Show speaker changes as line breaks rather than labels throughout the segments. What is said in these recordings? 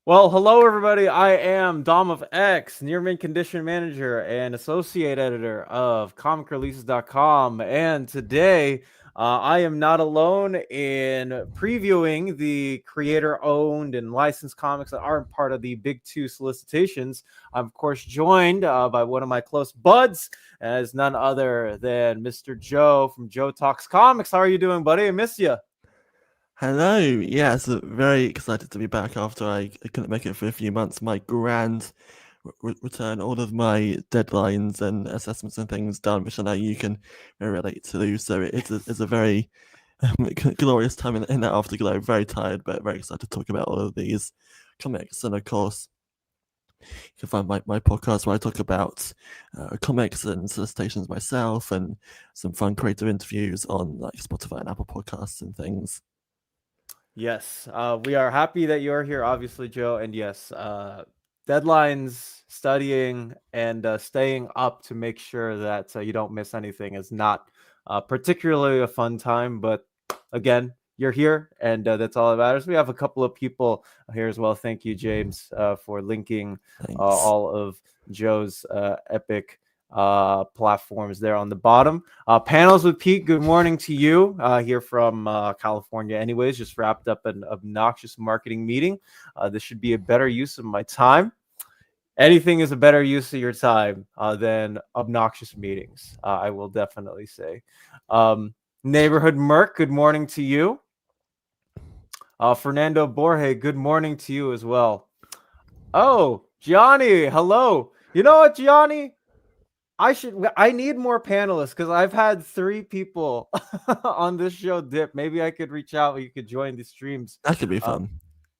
Well, hello everybody. I am Dom of X, near mint condition manager and associate editor of comicreleases.com. And today, I am not alone in previewing the creator-owned and licensed comics that aren't part of the Big Two solicitations. I'm of course joined by one of my close buds, as none other than Mr. Joe from Joe Talks Comics. How are you doing, buddy? I miss you.
Hello. Yes, very excited to be back after I couldn't make it for a few months. My grand return, all of my deadlines and assessments and things done, which I know you can relate to. So it's a very glorious time in that afterglow. Very tired, but very excited to talk about all of these comics. And of course, you can find my podcast where I talk about comics and solicitations myself and some fun creative interviews on like Spotify and Apple Podcasts and things.
Yes, we are happy that you're here, obviously, Joe. And yes, deadlines, studying, and staying up to make sure that you don't miss anything is not particularly a fun time. But again, you're here, and that's all that matters. We have a couple of people here as well. Thank you, James, for linking
Thanks.
all of Joe's epic platforms there on the bottom. Panels with Pete, good morning to you here from California. Anyways, just wrapped up an obnoxious marketing meeting. This should be a better use of my time. Anything is a better use of your time than obnoxious meetings, I will definitely say. Neighborhood Merc, good morning to you. Fernando Borge, good morning to you as well. Oh, Gianni, hello. You know what, Gianni? I need more panelists because I've had 3 people on this show dip. Maybe I could reach out. You could join the streams.
That could be fun.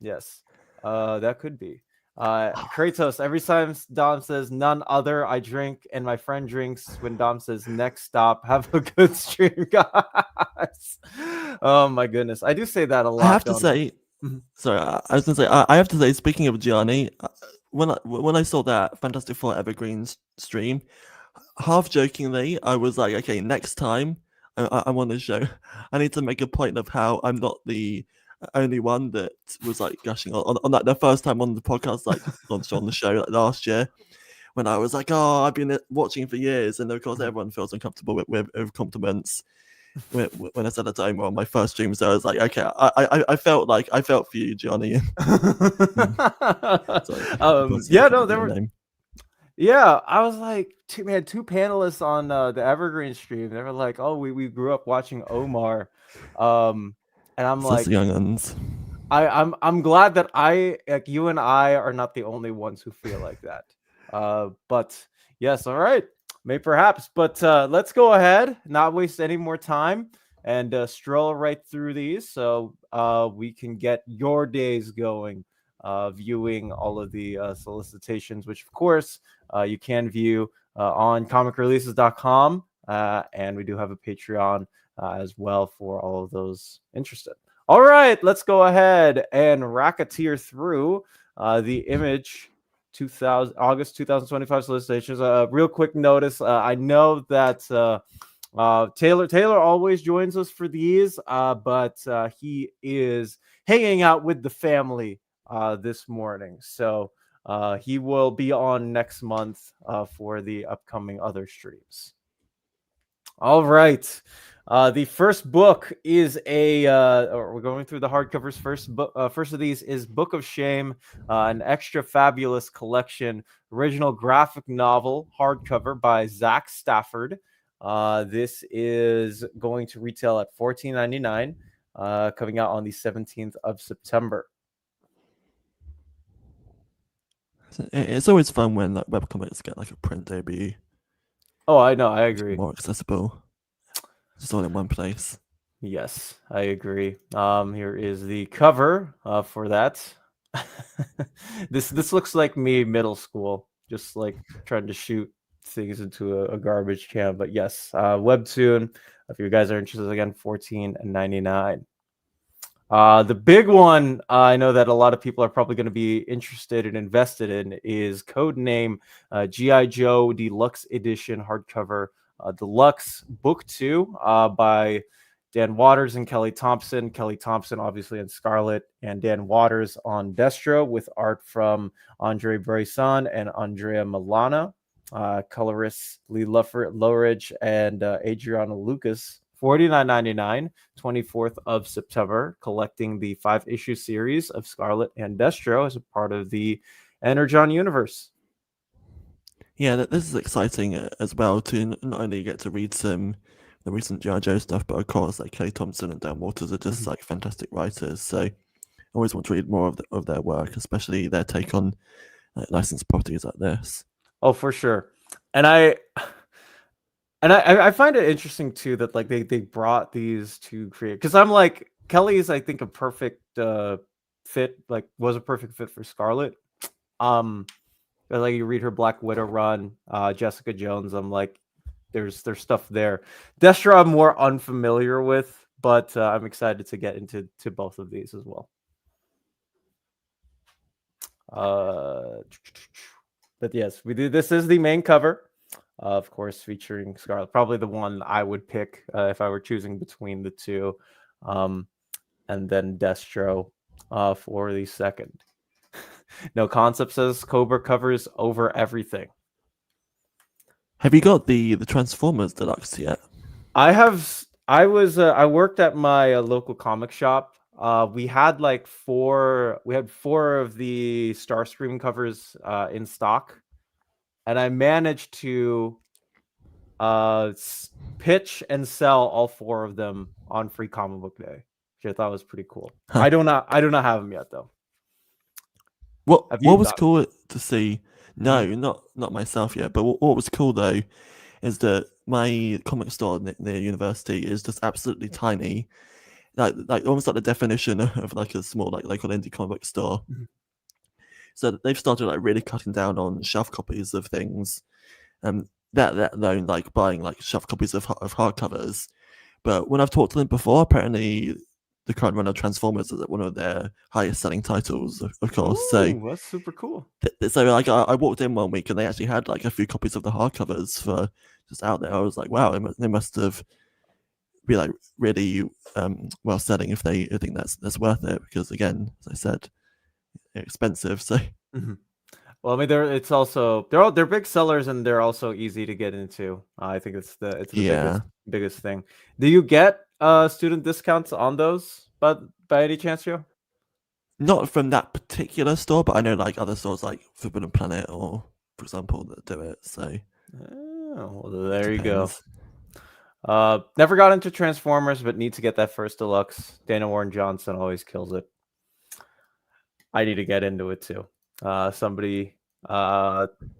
Yes, that could be. Kratos, every time Dom says none other, I drink, and my friend drinks when Dom says next stop. Have a good stream, guys. Oh my goodness. I do say that a lot.
I have to say, sorry, I was gonna say, I have to say, speaking of Gianni, when I saw that Fantastic Four Evergreen stream, half jokingly, I was like, okay, next time I'm on the show, I need to make a point of how I'm not the only one that was like gushing on that the first time on the podcast, like launched on the show like last year, when I was like, oh, I've been watching for years, and of course everyone feels uncomfortable with compliments. When I said that time on my first stream, so I was like, okay, I felt for you, Johnny.
Yeah, no, there were. Yeah, I was like, we had 2 panelists on the Evergreen stream. They were like, "Oh, we grew up watching Omar," and I'm
so
like,
young uns.
I'm glad that like you and I are not the only ones who feel like that. But yes, all right, maybe perhaps. But let's go ahead, not waste any more time, and stroll right through these so we can get your days going. Viewing all of the solicitations, which of course you can view on comicreleases.com, and we do have a Patreon as well for all of those interested. All right, let's go ahead and racketeer through the Image 2000 August 2025 solicitations. Real quick notice: I know that Taylor always joins us for these, but he is hanging out with the family this morning, so he will be on next month for the upcoming other streams. All right. The first book is we're going through the hardcovers. First of these is Book of Shame, an extra fabulous collection, original graphic novel, hardcover by Zach Stafford. This is going to retail at $14.99, coming out on the 17th of September.
It's always fun when like webcomics get like a print debut.
Oh, I know. I agree.
More accessible. Just all in one place.
Yes, I agree. Here is the cover for that. This looks like me middle school, just like trying to shoot things into a garbage can. But yes, webtoon. If you guys are interested, again, $14.99. The big one I know that a lot of people are probably going to be interested and invested in is Codename G.I. Joe Deluxe Edition hardcover, Deluxe Book 2 by Dan Waters and Kelly Thompson. Kelly Thompson, obviously, on Scarlet, and Dan Waters on Destro, with art from Andre Bresson and Andrea Milana. Colorists Lee Lowridge and Adriana Lucas. $49.99, 24th of September, collecting the 5-issue series of Scarlet and Destro as a part of the Energon universe.
Yeah, this is exciting as well to not only get to read some the recent G.I. Joe stuff, but of course, like Kelly Thompson and Dan Waters are just like fantastic writers. So I always want to read more of their work, especially their take on licensed properties like this.
Oh, for sure. And I find it interesting too that like they brought these to create, because I'm like, Kelly is, I think, a perfect fit, like was a perfect fit for Scarlet. Like you read her Black Widow run, Jessica Jones, I'm like, there's stuff there. Destro I'm more unfamiliar with, but I'm excited to get into both of these as well. But yes, we do. This is the main cover, of course, featuring Scarlet. Probably the one I would pick if I were choosing between the two, and then Destro for the second. No Concept says Cobra covers over everything.
Have you got the Transformers Deluxe yet?
I have. I worked at my local comic shop. We had like four of the Starscream covers in stock, and I managed to pitch and sell all 4 of them on Free Comic Book Day, which I thought was pretty cool.
Huh.
I do not have them yet though.
What was cool to see? No, not myself yet. But what was cool though is that my comic store near university is just absolutely tiny, like almost like the definition of like a small like local indie comic store. So they've started like really cutting down on shelf copies of things, that alone, like buying like shelf copies of hardcovers. But when I've talked to them before, apparently the current run of Transformers is one of their highest selling titles, of course.
Ooh,
so
that's super cool.
So like I walked in one week and they actually had like a few copies of the hardcovers for just out there. I was like, wow, they must have be like really well selling if they think that's worth it, because again, as I said, they're expensive. So
well, I mean, they're big sellers, and they're also easy to get into. I think it's the biggest thing. Do you get student discounts on those, but by any chance, Joe?
Not from that particular store, but I know like other stores like Forbidden Planet, or for example, that do it. So
well, there you go. Never got into Transformers, but need to get that first deluxe. Dana Warren Johnson always kills it. I need to get into it too.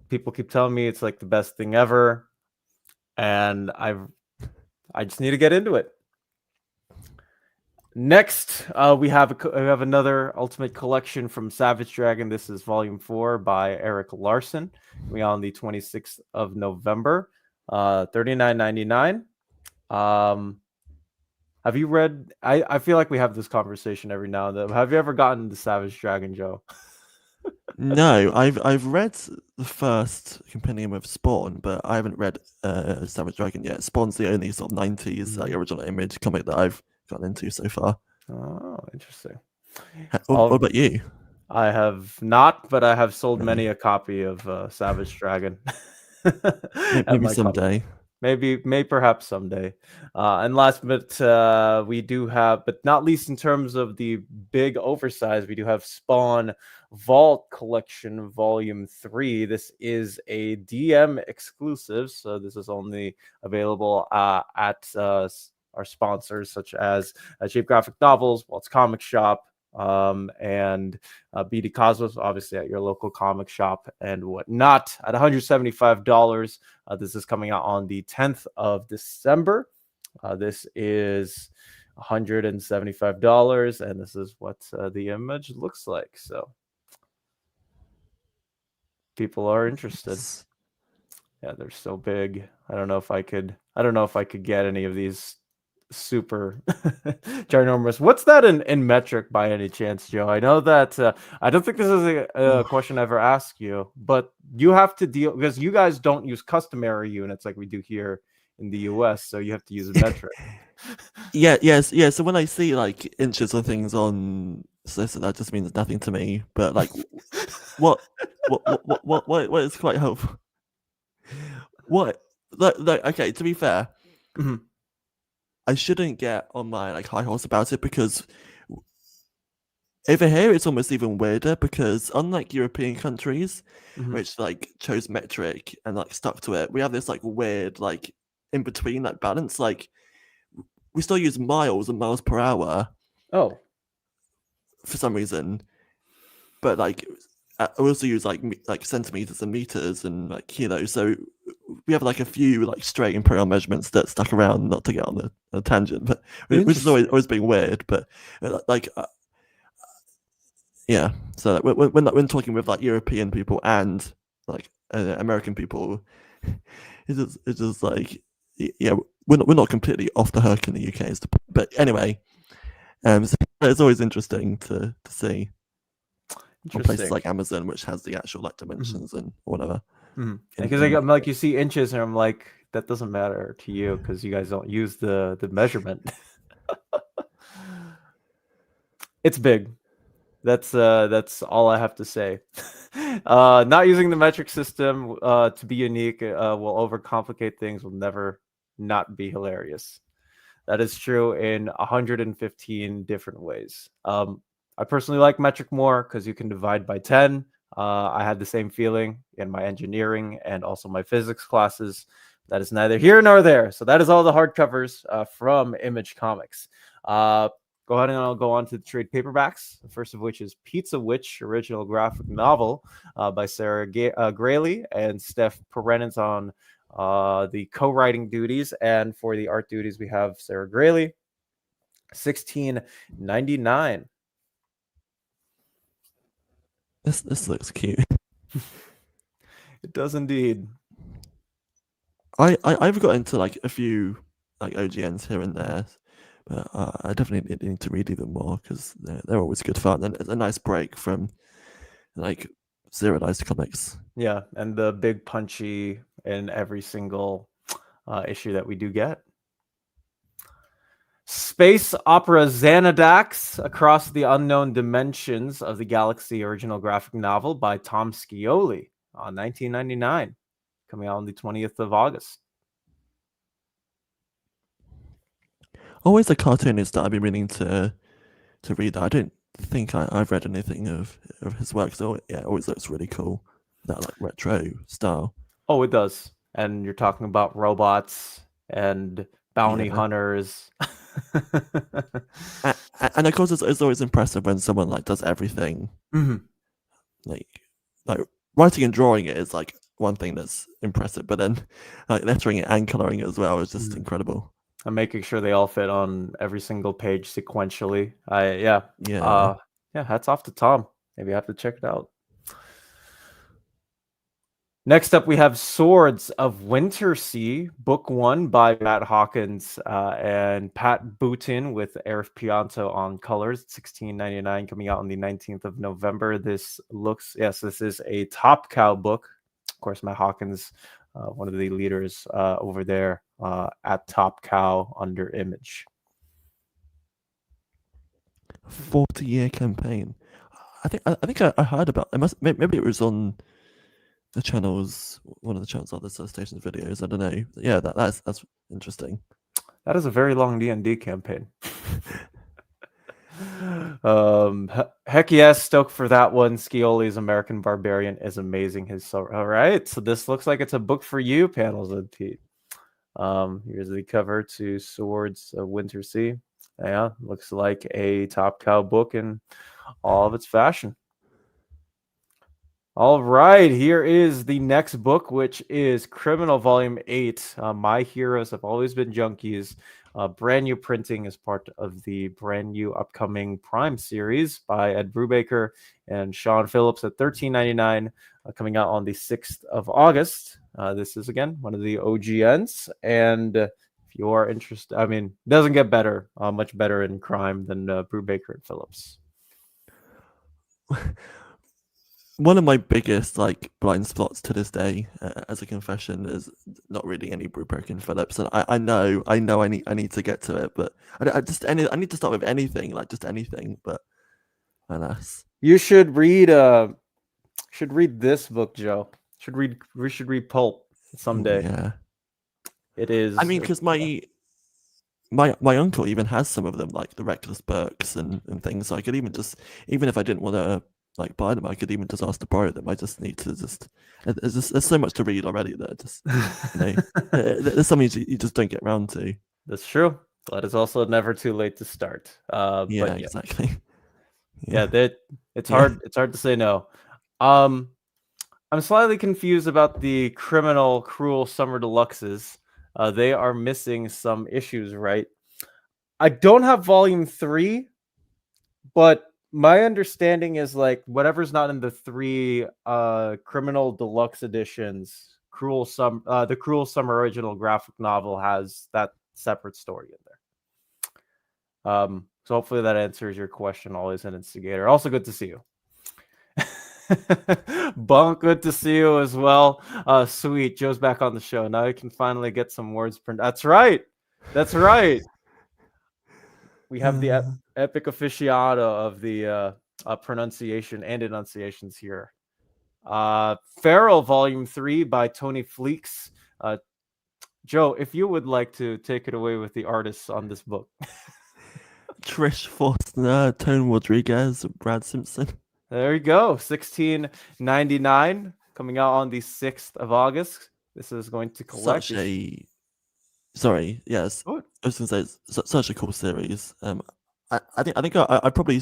People keep telling me it's like the best thing ever, and I just need to get into it. Next, we have another Ultimate Collection from Savage Dragon. This is Volume 4 by Eric Larson. We on the 26th of November, $39.99. Have you read? I feel like we have this conversation every now and then. Have you ever gotten the Savage Dragon, Joe?
No, I've read the first compendium of Spawn, but I haven't read Savage Dragon yet. Spawn's the only sort of 90s like original Image comic that I've gotten into so far.
Oh, interesting.
What about you?
I have not, but I have sold many a copy of Savage Dragon.
Maybe someday.
Perhaps someday. And last but we do have, but not least in terms of the big oversize, we do have Spawn Vault Collection Volume 3. This is a DM exclusive, so this is only available at our sponsors such as Shape Graphic Novels, Walt's Comic Shop, and BD Cosmos, obviously at your local comic shop and whatnot, at $175. This is coming out on the 10th of December. This is $175, and this is what the image looks like. So people are interested. Yeah, they're so big. I don't know if I could get any of these super ginormous. What's that in metric by any chance, Joe? I know that I don't think this is a question I ever asked you, but you have to deal, because you guys don't use customary units like we do here in the US, so you have to use metric.
Yeah. So when I see like inches or things on so that just means nothing to me. But like, what what is quite helpful? What like okay? To be fair,
Mhm.
I shouldn't get on my like high horse about it because over here it's almost even weirder because unlike European countries,
Mhm.
which like chose metric and like stuck to it, we have this like weird like in between like balance. Like we still use miles and miles per hour
Oh,
for some reason, but like I also use like centimeters and meters and like kilos. So we have like a few like straight imperial measurements that stuck around. Not to get on a tangent, but which is
interesting.
always being weird. But like yeah, so like, when talking with like European people and like American people, it's just like yeah, we're not completely off the hook in the UK. But anyway, so it's always interesting to see on places
Interesting.
like Amazon, which has the actual like
Mhm.
dimensions and whatever.
Mhm.
In,
Because
in
I'm like, you see inches, and I'm like, that doesn't matter to you because you guys don't use the measurement. It's big. That's all I have to say. Not using the metric system to be unique will overcomplicate things. Will never not be hilarious. That is true in 115 different ways. I personally like metric more because you can divide by 10. I had the same feeling in my engineering and also my physics classes. That is neither here nor there. So that is all the hardcovers from Image Comics. Go ahead and I'll go on to the trade paperbacks. The first of which is Pizza Witch, original graphic novel by Sarah Graley and Steph Perennis on the co-writing duties, and for the art duties we have Sarah Graley, 16.99.
this looks cute.
It does indeed.
I've got into like a few like OGNs here and there, but I definitely need to read even more because they're always good fun and it's a nice break from like serialized comics.
Yeah, and the big punchy in every single issue that we do get. Space opera Xanadax, Across the Unknown Dimensions of the Galaxy, original graphic novel by Tom Scioli on 1999, coming out on the 20th of August.
Always a cartoonist that I've been meaning to read. I don't think I've read anything of his work. So yeah, it always looks really cool. That like retro style.
Oh, it does. And you're talking about robots and bounty
Yeah.
hunters.
And of course, it's always impressive when someone like does everything.
Mhm.
Like, like writing and drawing it is like one thing that's impressive, but then like lettering it and coloring it as well is just
Mhm.
incredible.
And making sure they all fit on every single page sequentially. Yeah.
Yeah.
Yeah, hats off to Tom. Maybe I have to check it out. Next up, we have Swords of Wintersea, Book 1 by Matt Hawkins and Pat Booton with Arif Pianto on colors, $16.99, coming out on the 19th of November. This is a Top Cow book. Of course, Matt Hawkins, one of the leaders over there at Top Cow under Image.
40-year campaign. I think I heard about it. Maybe it was on the channels, one of the channels on the station's videos. I don't know. Yeah, that's interesting.
That is a very long D&D campaign. Heck yes, stoked for that one. Scioli's American Barbarian is amazing. All right, so this looks like it's a book for you, Panels and Pete. Here's the cover to Swords of Wintersea. Yeah, looks like a Top Cow book in all of its fashion. All right, here is the next book, which is Criminal Volume 8. My Heroes Have Always Been Junkies. Brand new printing as part of the brand new upcoming Prime series by Ed Brubaker and Sean Phillips at $13.99, coming out on the 6th of August. This is, again, one of the OGNs. And if you are interested, I mean, it doesn't get better, much better in crime than Brubaker and Phillips.
one of my biggest like blind spots to this day, as a confession, is not reading any Brubaker and Phillips, and I know I need to get to it, but I need to start with anything, like just anything, but alas.
You should read this book, Joe. We should read Pulp
Ooh,
someday.
yeah.
It
I
is
mean, because my uncle even has some of them, like the Reckless Burks and things. So I could even just, even if I didn't want to like buy them, I could even just ask to borrow them. I just need to just. There's so much to read already that just there's something you just don't get around to.
That's true. But it's also never too late to start.
Yeah,
But yeah,
exactly.
yeah, that it's
Yeah.
hard. It's hard to say no. Um, I'm slightly confused about the Criminal Cruel Summer Deluxes. They are missing some issues, right? I don't have volume 3, but my understanding is like whatever's not in the 3 Criminal Deluxe editions, the Cruel Summer original graphic novel has that separate story in there. So hopefully that answers your question. Always an instigator. Also good to see you. Bunk, good to see you as well. Sweet, Joe's back on the show. Now you can finally get some words printed. That's right. That's right. We have the epic aficionado of the pronunciation and enunciations here. Feral Volume 3 by Tony Fleeks. Joe, if you would like to take it away with the artists on this book.
Trish Forstner, Tone Rodriguez, Brad Simpson.
There you go. 1699 coming out on the 6th of August. This is going to collect
Sorry, yes.
Oh.
I was going to say it's such a cool series. I think I probably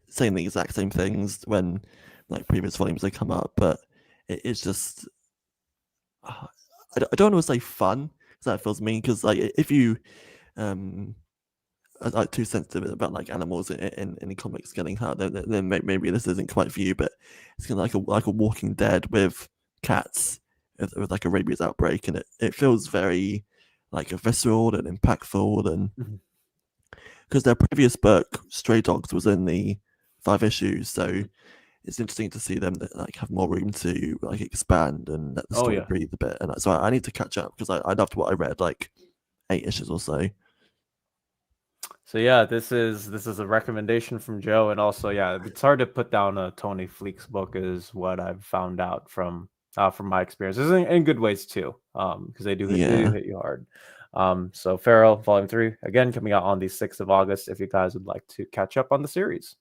saying the exact same things when like previous volumes have come up, but it's just I don't want to say fun because that feels mean. Because like if you are like too sensitive about like animals in comics getting hurt, then maybe this isn't quite for you. But it's kind of like a Walking Dead with cats with like a rabies outbreak, and it feels very like visceral and impactful, and because their previous book Stray Dogs was in the 5 issues, so it's interesting to see them like have more room to like expand and let the story breathe a bit. And so I need to catch up because I loved what I read, like 8 issues or so.
So yeah, this is a recommendation from Joe, and also yeah, it's hard to put down a Tony Fleeks book, is what I've found out from my experiences, in good ways too, because they do hit you hard. So Feral Volume 3 again coming out on the 6th of August. If you guys would like to catch up on the series.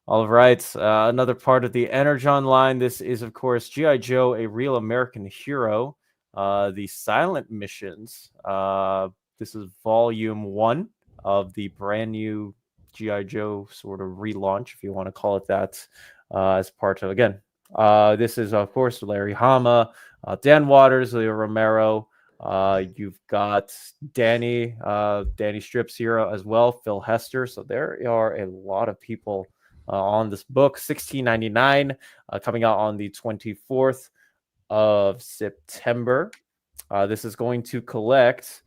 All right, another part of the Energon line. This is of course G.I. Joe: A Real American Hero, the Silent Missions. This is Volume 1 of the brand new G.I. Joe sort of relaunch, if you want to call it that, as part of, again, this is, of course, Larry Hama, Dan Waters, Leo Romero. You've got Danny Strips here as well, Phil Hester. So there are a lot of people on this book. $16.99, coming out on the 24th of September. This is going to collect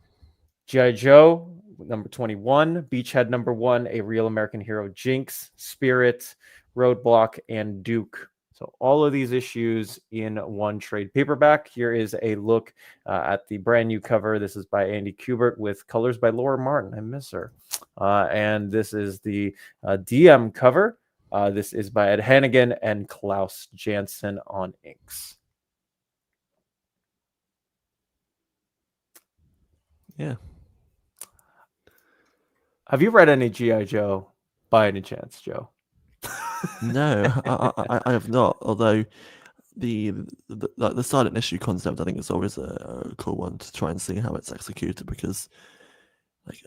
G.I. Joe number 21, Beachhead number 1, A Real American Hero, Jinx, Spirit, Roadblock, and Duke. So all of these issues in one trade paperback. Here is a look at the brand new cover. This is by Andy Kubert with colors by Laura Martin. I miss her. And this is the DM cover. This is by Ed Hannigan and Klaus Janson on inks.
Yeah.
Have you read any G.I. Joe by any chance, Joe?
No, I have not. Although the silent issue concept, I think, is always a cool one to try and see how it's executed, because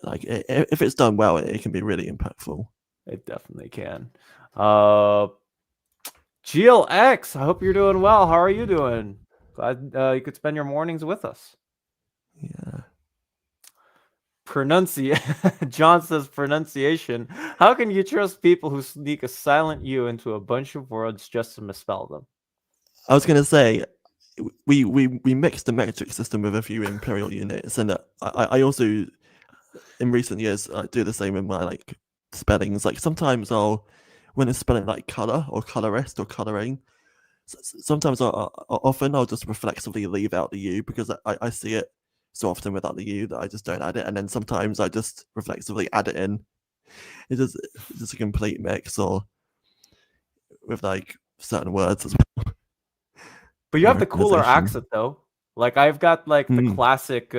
like if it's done well, it can be really impactful.
It definitely can. GLX, I hope you're doing well. How are you doing? Glad you could spend your mornings with us.
Yeah.
John says pronunciation. How can you trust people who sneak a silent U into a bunch of words just to misspell them?
I was going to say, we mixed the metric system with a few imperial units, and I also, in recent years, do the same with my like spellings. Like sometimes I'll when it's spelling like color or colorist or coloring. Sometimes, often I'll just reflexively leave out the U because I see it so often without the U that I just don't add it, and then sometimes I just reflexively add it in. It's just a complete mix, or with like certain words as well.
But you have the cooler accent though. Like I've got like the classic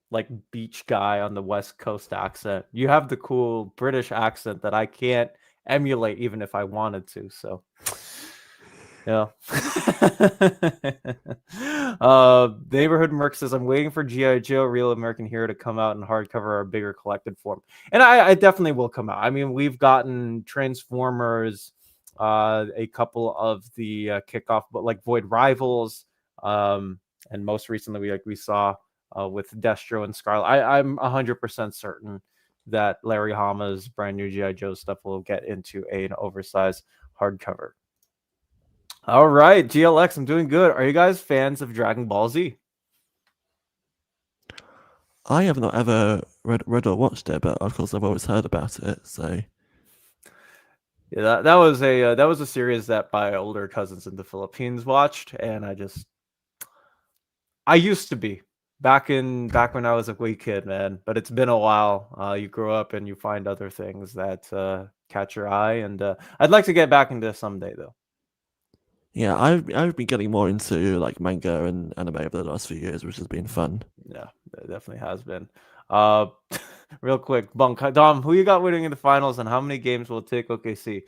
like beach guy on the West Coast accent. You have the cool British accent that I can't emulate even if I wanted to. So yeah. Neighborhood Merc says, I'm waiting for G.I. Joe Real American Hero to come out in hardcover or bigger collected form. And I definitely will come out. I mean, we've gotten Transformers, a couple of the kickoff, but like Void Rivals, and most recently we saw with Destro and Scarlet. I'm 100% certain that Larry Hama's brand new G.I. Joe stuff will get into an oversized hardcover. All right, GLX, I'm doing good. Are you guys fans of Dragon Ball Z?
I have not ever read or watched it, but of course I've always heard about it. So
yeah, that was a series that my older cousins in the Philippines watched, and I used to be back when I was a wee kid, man. But it's been a while. You grow up and you find other things that catch your eye, and I'd like to get back into someday though.
yeah, I've been getting more into like manga and anime over the last few years, which has been fun.
Yeah, it definitely has been. Real quick, Bunk, Dom, who you got winning in the finals, and how many games will it take OKC?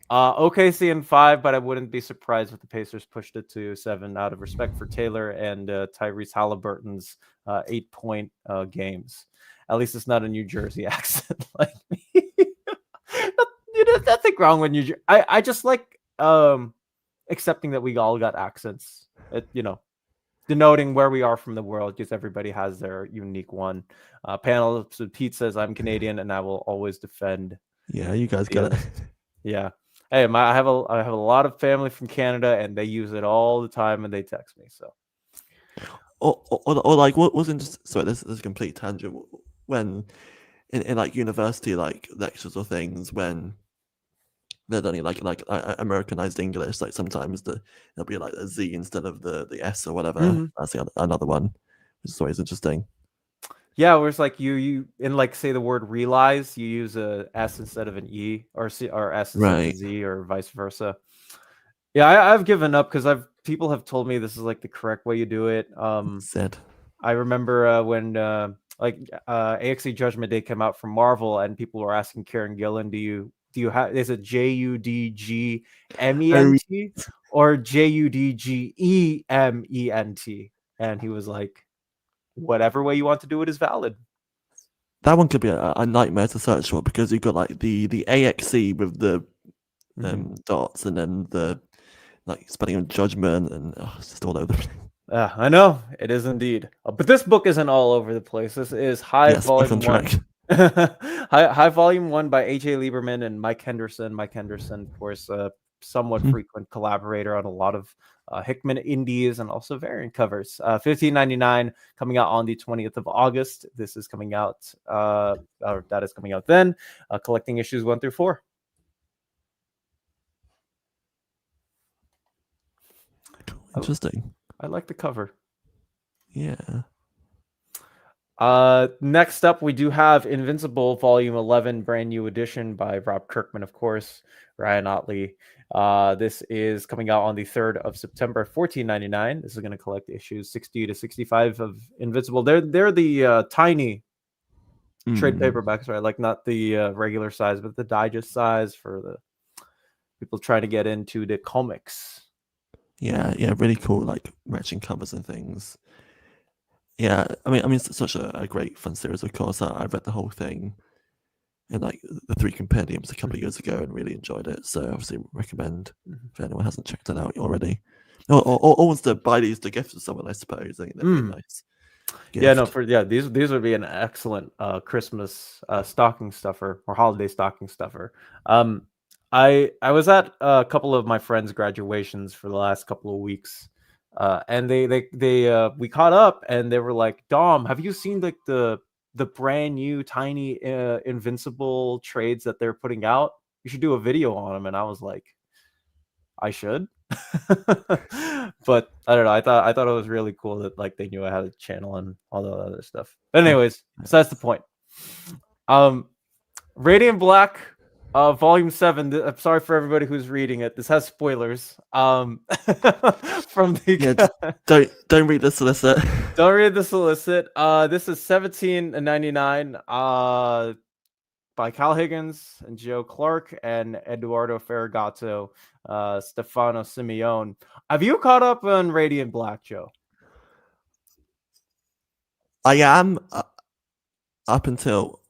OKC in 5, but I wouldn't be surprised if the Pacers pushed it to 7 out of respect for Taylor and Tyrese Halliburton's 8-point games. At least it's not a New Jersey accent like me. Nothing wrong with New Jersey. I just like accepting that we all got accents. Denoting where we are from the world, because everybody has their unique one. Panel, so Pete says, I'm Canadian and I will always defend.
Yeah, you guys get it.
Yeah. Hey, I have a lot of family from Canada and they use it all the time and they text me. So,
or like what wasn't just sorry, this is a complete tangent. When in like university like lectures or things, when they're only like Americanized English, like sometimes there'll be like a Z instead of the S or whatever.
mm-hmm.
That's another one, which is always interesting.
Yeah, where it's like you in like say the word realize, you use a S instead of an E, or S instead of a Z, or vice versa. Yeah, I've given up because people have told me this is like the correct way you do it. I remember when AXE Judgment Day came out from Marvel, and people were asking Kieran Gillen, do you have, is it JUDGMENT or JUDGEMENT? And he was like, whatever way you want to do it is valid.
That one could be a nightmare to search for because you've got like the AXE with the dots, and then the like spelling of judgment, and it's just all over the place.
I know it is indeed, but this book isn't all over the place. This is Volume 1. High Volume 1 by AJ Lieberman and Mike Henderson. Mike Henderson, of course, somewhat frequent collaborator on a lot of Hickman indies and also variant covers. $15.99, coming out on the 20th of August. This is coming out, or that is coming out then. Collecting issues 1 through 4.
Interesting.
I like the cover.
Yeah.
Next up, we do have Invincible Volume 11, brand new edition by Rob Kirkman, of course, Ryan Otley. This is coming out on the 3rd of September, $14.99. This is going to collect issues 60 to 65 of Invincible. They're the tiny trade paperbacks, right? Like not the regular size, but the digest size for the people trying to get into the comics.
Yeah, really cool, like matching covers and things. Yeah, I mean, it's such a great fun series. Of course, I read the whole thing in like the 3 compendiums a couple of years ago and really enjoyed it. So obviously recommend if anyone hasn't checked it out already, or wants to buy these to gift to someone. I suppose I think that'd be nice.
Gift. Yeah, no, these would be an excellent Christmas stocking stuffer or holiday stocking stuffer. I was at a couple of my friends' graduations for the last couple of weeks, and we caught up, and they were like, "Dom, have you seen like the brand new tiny Invincible trades that they're putting out? you should do a video on them, and I was like, I should. But I don't know. I thought it was really cool that like they knew I had a channel and all the other stuff. But anyways, so that's the point. Radiant Black, volume 7. I'm sorry for everybody who's reading it. This has spoilers. From the
don't read the solicit.
Don't read the solicit. This is 1799. By Cal Higgins and Joe Clark and Eduardo Ferragato, Stefano Simeone. Have you caught up on Radiant Black, Joe?
I am up until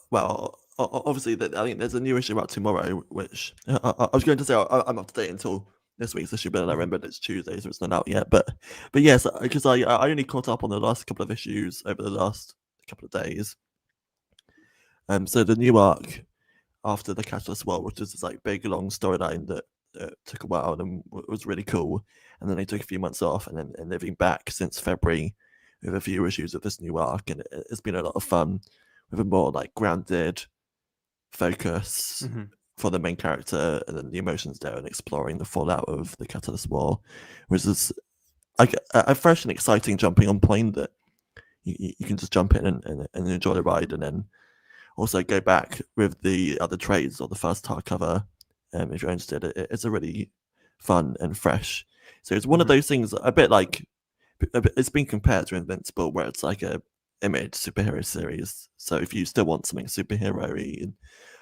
well, obviously I think there's a new issue out tomorrow, which I was going to say I'm up to date until this week's issue, but I remember it's Tuesday, so it's not out yet. But yes, because I only caught up on the last couple of issues over the last couple of days. So the new arc after the Catalyst War, which is this like big long storyline that took a while and was really cool, and then they took a few months off, and then they've been back since February with a few issues of this new arc, and it's been a lot of fun with a more like grounded focus for the main character, and then the emotions there, and exploring the fallout of the Catalyst War, which is like a fresh and exciting jumping on point that you can just jump in and enjoy the ride, and then also go back with the other trades or the first hardcover if you're interested. It's a really fun and fresh. So it's one of those things, a bit like it's been compared to Invincible, where it's like a Image superhero series. So if you still want something superhero-y and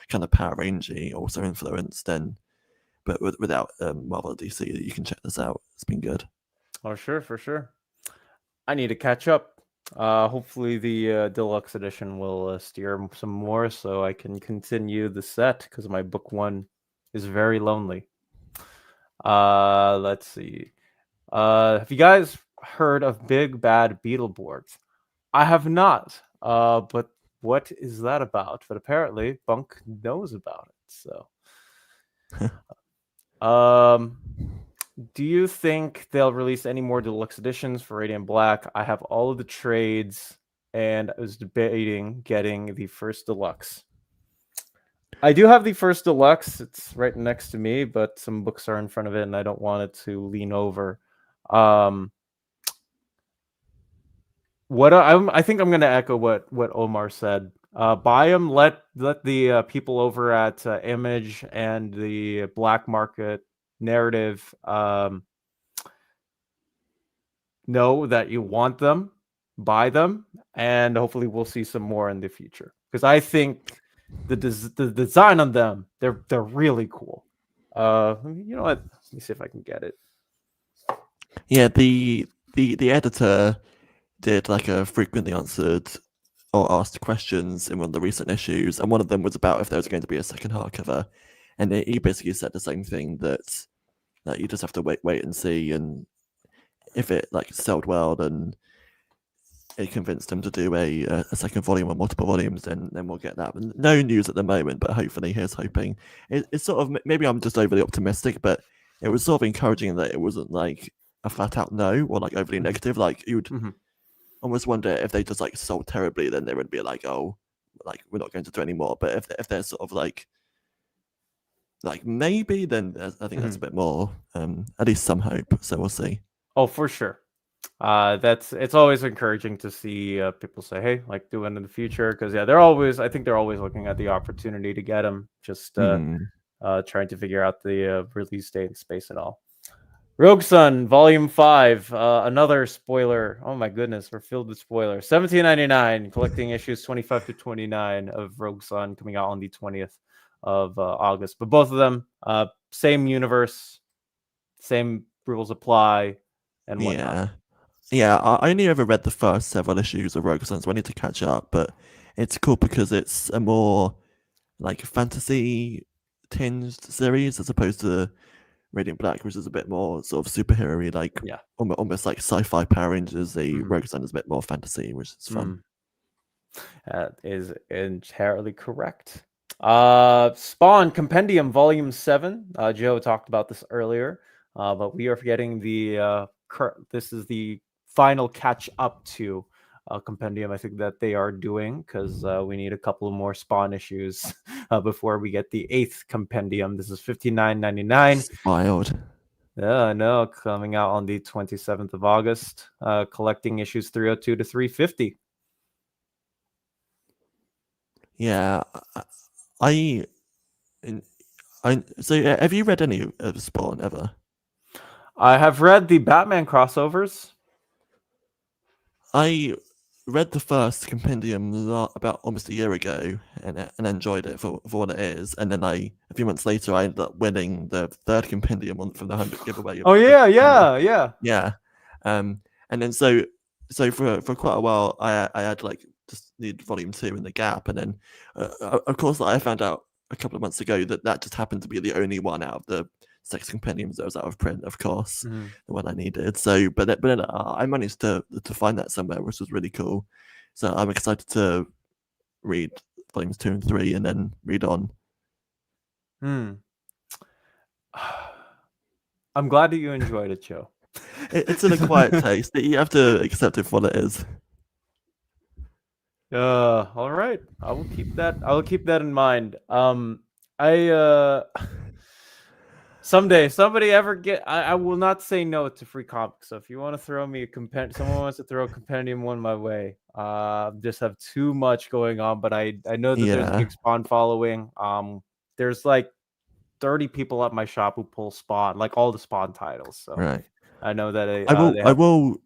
kind of Power Ranger also influenced, then but without Marvel DC, you can check this out. It's been good.
Oh, sure, for sure. I need to catch up. Hopefully the deluxe edition will steer some more so I can continue the set, because my book 1 is very lonely. Let's see. Have you guys heard of Big Bad Beetleborgs? I have not. But what is that about? But apparently Bunk knows about it. So do you think they'll release any more deluxe editions for Radiant Black? I have all of the trades, and I was debating getting the first deluxe. I do have the first deluxe. It's right next to me, but some books are in front of it, and I don't want it to lean over. I think I'm going to echo what Omar said. Buy them. Let the people over at Image and the Black Market Narrative know that you want them, buy them, and hopefully we'll see some more in the future, because I think the design on them, they're really cool. You know what, let me see if I can get it.
Yeah, the editor did like a frequently answered or asked questions in one of the recent issues, and one of them was about if there was going to be a second hardcover, and he basically said the same thing, that you just have to wait and see, and if it like sold well, then it convinced him to do a second volume or multiple volumes, then we'll get that. No news at the moment, but hopefully here's hoping. It's sort of, maybe I'm just overly optimistic, but it was sort of encouraging that it wasn't like a flat out no or like overly negative. Like you would almost wonder if they just like sold terribly, then they would be like, oh, like we're not going to do any more. But if they're sort of like maybe, then I think that's a bit more at least some hope. So we'll see.
Oh, for sure. It's always encouraging to see people say, hey, like, do it in the future, because I think they're always looking at the opportunity to get them, just trying to figure out the release date and space and all. Rogue Sun Volume 5, another spoiler. Oh my goodness, we're filled with spoilers. 1799, collecting issues 25 to 29 of Rogue Sun, coming out on the 20th of August. But both of them, same universe, same rules apply, and whatnot.
Yeah, I only ever read the first several issues of Rogue Sun, so I need to catch up. But it's cool because it's a more like fantasy tinged series as opposed to Radiant Black, which is a bit more sort of superhero-y, like almost like sci-fi Power Rangers. The Rogue Sun is a bit more fantasy, which is fun.
That is entirely correct. Spawn Compendium Volume 7. Joe talked about this earlier, but we are getting the this is the final catch up to compendium I think that they are doing, because we need a couple of more Spawn issues before we get the 8th compendium. This is $59.99.
It's wild.
Yeah, I know. Coming out on the 27th of August. Collecting issues 302 to 350.
Yeah, I, so have you read any of Spawn ever?
I have read the Batman crossovers.
I read the first compendium about almost a year ago and enjoyed it for what it is. And then a few months later, I ended up winning the third compendium from the 100 giveaway.
Oh yeah, yeah.
And then so for quite a while, I had like just need volume 2 in the gap, and then of course I found out a couple of months ago that just happened to be the only one out of the 6 compendiums that was out of print, of course, the one I needed. So, but then I managed to find that somewhere, which was really cool. So I'm excited to read volumes 2 and 3, and then read on.
I'm glad that you enjoyed it, Joe.
It's an acquired taste. You have to accept it for what it is.
All right. I will keep that in mind. Someday, somebody ever get. I will not say no to free comics. So if you want to throw me someone wants to throw a compendium one my way. Just have too much going on, but I know that there's a big Spawn following. There's like 30 people at my shop who pull Spawn, like all the Spawn titles. So
right.
I know that
I will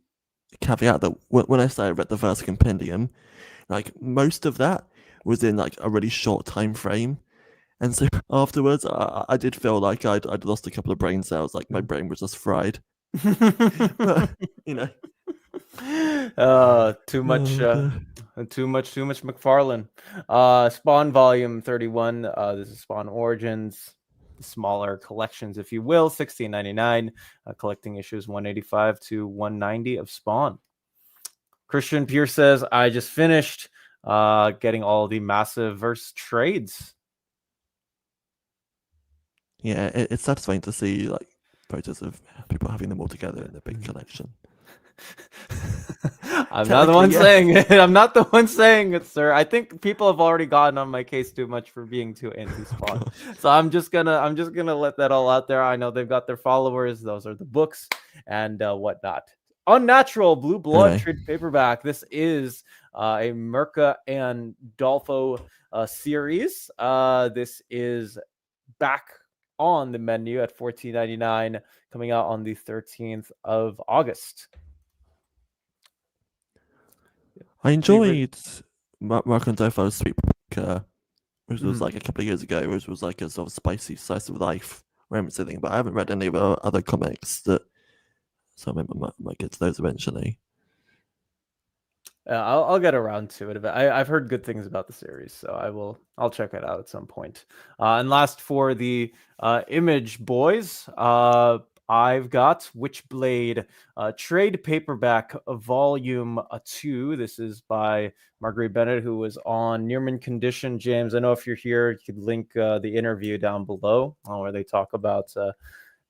caveat that when I started read the first compendium, like most of that was in like a really short time frame, and so afterwards I did feel like I'd lost a couple of brain cells, like my brain was just fried. But, you know,
too much McFarlane. Spawn volume 31. This is Spawn Origins, smaller collections, if you will. $16.99. Collecting issues 185 to 190 of Spawn. Christian Pierce says, I just finished getting all the massive verse trades.
Yeah, it's satisfying to see like photos of people having them all together in a big collection.
I'm not the one saying it. I'm not the one saying it, sir. I think people have already gotten on my case too much for being too anti-Spawn. So I'm just gonna let that all out there. I know they've got their followers. Those are the books and whatnot. Unnatural Blue Blood trade paperback. This is a Merca and Dolfo series. This is back on the menu at $14.99, coming out on the 13th of August.
I enjoyed Mark and Dolfo's Sweet Poker, which was like a couple of years ago, which was like a sort of spicy slice of life romance thing. But I haven't read any of the other comics so I might get to those eventually.
I'll get around to it. I've heard good things about the series, so I'll check it out at some point. And last for the Image boys, I've got Witchblade trade paperback volume 2. This is by Marguerite Bennett, who was on Near Mint Condition. James, I know if you're here, you could link the interview down below where they talk about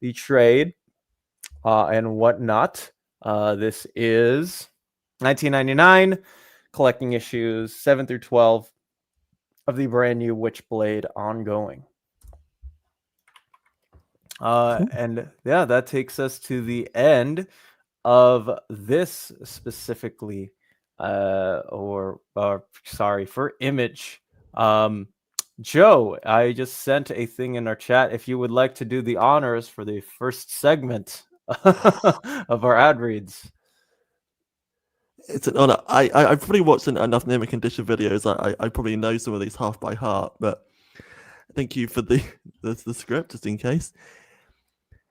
the trade and whatnot. This is $19.99, collecting issues 7 through 12 of the brand new Witchblade ongoing. And yeah, that takes us to the end of this specifically, for Image. Joe, I just sent a thing in our chat. If you would like to do the honors for the first segment of our ad reads.
It's an honor. I've probably watched enough Near Mint Condition videos. I probably know some of these half by heart, but thank you for the script, just in case.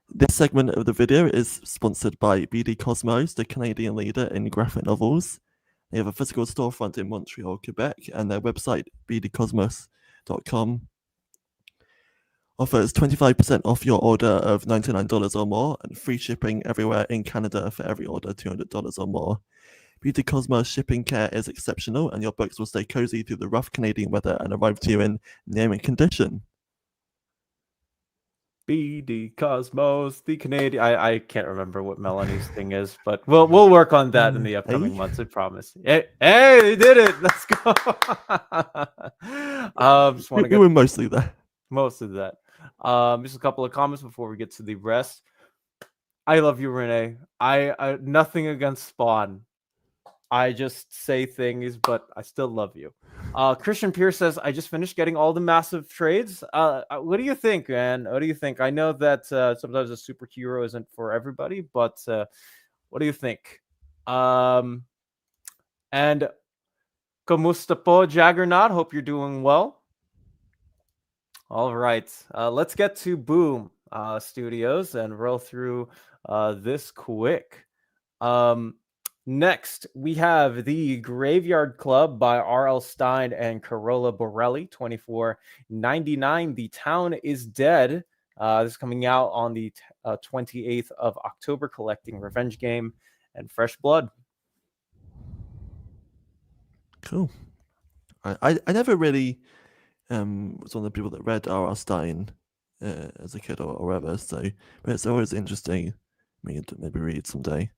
This segment of the video is sponsored by BD Cosmos, the Canadian leader in graphic novels. They have a physical storefront in Montreal, Quebec, and their website, bdcosmos.com, offers 25% off your order of $99 or more and free shipping everywhere in Canada for every order $200 or more. Beauty Cosmos shipping care is exceptional, and your books will stay cozy through the rough Canadian weather and arrive to you in near mint condition.
BD Cosmos, the Canadian. I can't remember what Melanie's thing is, but we'll work on that in the upcoming
Hey,
months. I promise. Hey, they did it. Let's go. Just want to
we
get
were mostly there.
most of that. Just a couple of comments before we get to the rest. I love you, Renee. I nothing against Spawn. I just say things, but I still love you. Christian Pierce says, I just finished getting all the massive trades. What do you think, man? What do you think? I know that sometimes a superhero isn't for everybody, but what do you think? And Kamustapo Jaggernaut, hope you're doing well. All right, let's get to Boom Studios and roll through this quick. Next, we have The Graveyard Club by R.L. Stein and Carola Borelli, 24.99. The Town is Dead. This is coming out on the 28th of October, collecting Revenge Game and Fresh Blood.
Cool. I never really was one of the people that read R.R. Stein as a kid or ever, so but it's always interesting me to maybe read someday,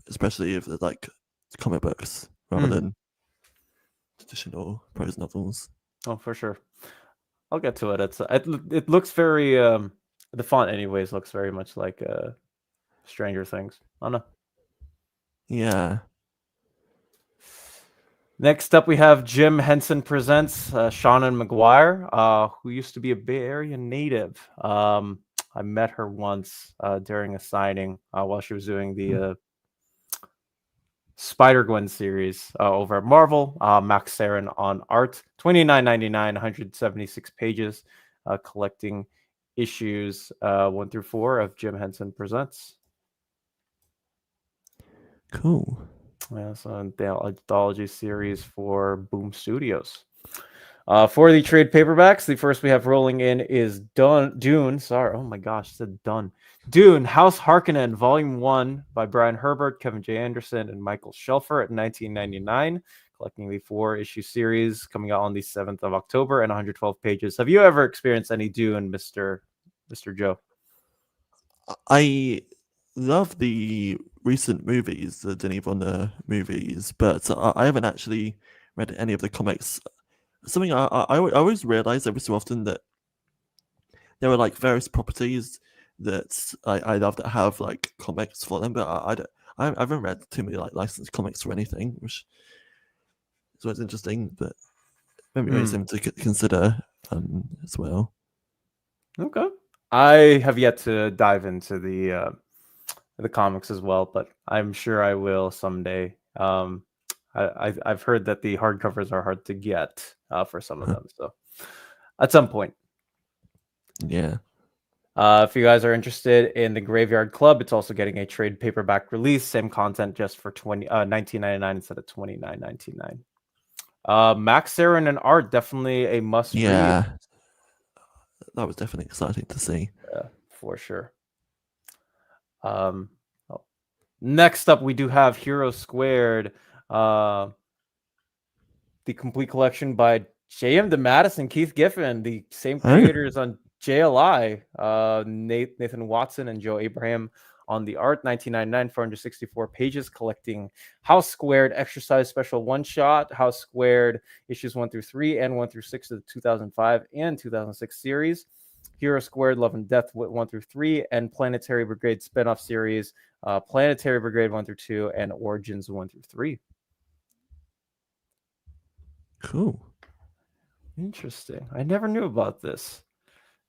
especially if they're like comic books rather than traditional prose novels.
Oh, for sure. I'll get to it. It looks very the font anyways looks very much like Stranger Things. I don't know.
Yeah.
Next up, we have Jim Henson presents Shannon McGuire, who used to be a Bay Area native. I met her once during a signing while she was doing the Spider-Gwen series over at Marvel. Max Sarin on art, $29.99, 176 pages, collecting issues 1 through 4 of Jim Henson Presents.
Cool.
Yeah, so an anthology series for Boom Studios. For the trade paperbacks, the first we have rolling in is Dune. Sorry, oh my gosh, I said done. Dune, House Harkonnen, Volume 1 by Brian Herbert, Kevin J. Anderson, and Michael Shelfer at $19.99. Collecting the 4-issue series coming out on the 7th of October and 112 pages. Have you ever experienced any Dune, Mr. Joe?
I love the recent movies, the Denis Villeneuve movies, but I haven't actually read any of the comics. Something I always realize every so often that there are like various properties that I love that have like comics for them, but I haven't read too many like licensed comics or anything, which is always interesting, but maybe something to consider as well.
Okay. I have yet to dive into the comics as well, but I'm sure I will someday. I've heard that the hardcovers are hard to get for some of them, so at some point.
Yeah.
If you guys are interested in the Graveyard Club, it's also getting a trade paperback release, same content, just for $19.99 instead of $29.99. Max Sarin and art, definitely a must read.
Yeah. That was definitely exciting to see.
Yeah, for sure. Next up, we do have Hero Squared, the complete collection by J.M. DeMatteis and Keith Giffen, the same creators on JLI, Nathan Watson and Joe Abraham on the art. $19.99, 464 pages, collecting House Squared Exercise Special One Shot, House Squared issues 1 through 3 and 1 through 6 of the 2005 and 2006 series. Hero Squared Love and Death 1 through 3, and Planetary Brigade spinoff series, Planetary Brigade 1 through 2, and Origins 1 through 3.
Cool.
Interesting. I never knew about this.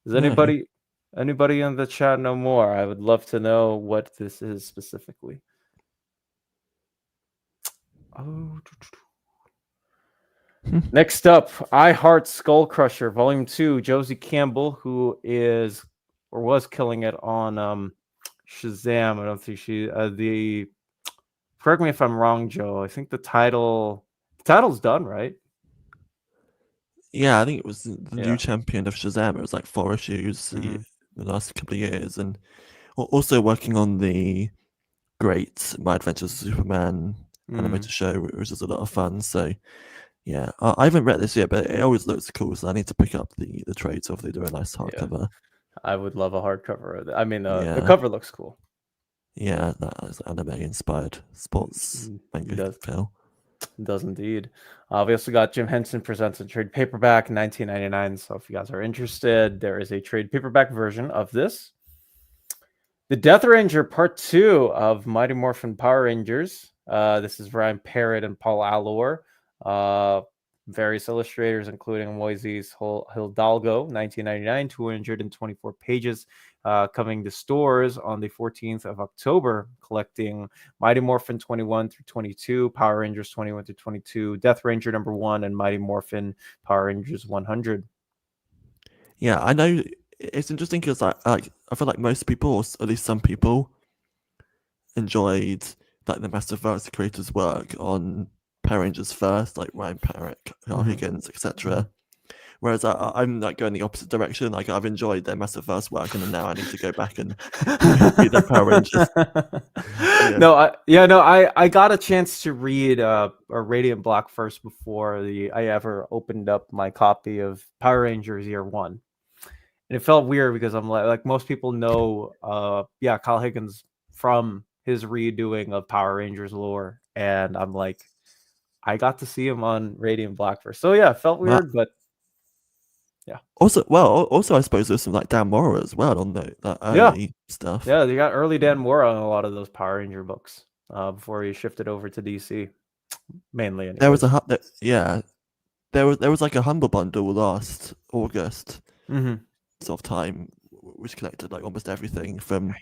Does anybody in the chat know more? I would love to know what this is specifically. Next up, I Heart Skull Crusher, Volume 2, Josie Campbell, who is or was killing it on Shazam. I don't think she correct me if I'm wrong, Joe. I think the title's done, right?
Yeah, I think it was the new champion of Shazam. It was like 4 issues the last couple of years, and also working on the great My Adventures of Superman animated show, which is a lot of fun. So yeah, I haven't read this yet, but it always looks cool, so I need to pick up the trade so if they do a nice hardcover.
I would love a hardcover of that. I mean, the
Yeah,
cover looks cool.
yeah, that is anime-inspired sports
It
manga
does.
feel.
It does indeed. We also got Jim Henson Presents a trade paperback, 1999. So if you guys are interested, there is a trade paperback version of this. The Death Ranger Part 2 of Mighty Morphin Power Rangers. This is Ryan Parrott and Paul Allor. Various illustrators, including Moises Hidalgo, 1999, 224 pages, coming to stores on the 14th of October, collecting Mighty Morphin 21 through 22, Power Rangers 21 through 22, Death Ranger number 1, and Mighty Morphin Power Rangers 100.
Yeah, I know it's interesting because I feel like most people, or at least some people, enjoyed like the Masterverse creators' work on Power Rangers first, like Ryan Parrott, Carl Higgins, etc. Whereas I'm like going the opposite direction. Like I've enjoyed their Masterverse work, and then now I need to go back and read their Power Rangers. Yeah.
No, I got a chance to read Radiant Black first before I ever opened up my copy of Power Rangers Year One, and it felt weird because I'm like most people know, Kyle Higgins from his redoing of Power Rangers lore, and I'm like, I got to see him on Radiant Black first, so yeah, it felt weird, but yeah.
Also, I suppose there's some like Dan Mora as well on that early stuff.
Yeah, they got early Dan Mora on a lot of those Power Ranger books before he shifted over to DC, mainly. Anyways.
There was there was like a Humble Bundle last August sort of time, which collected like almost everything from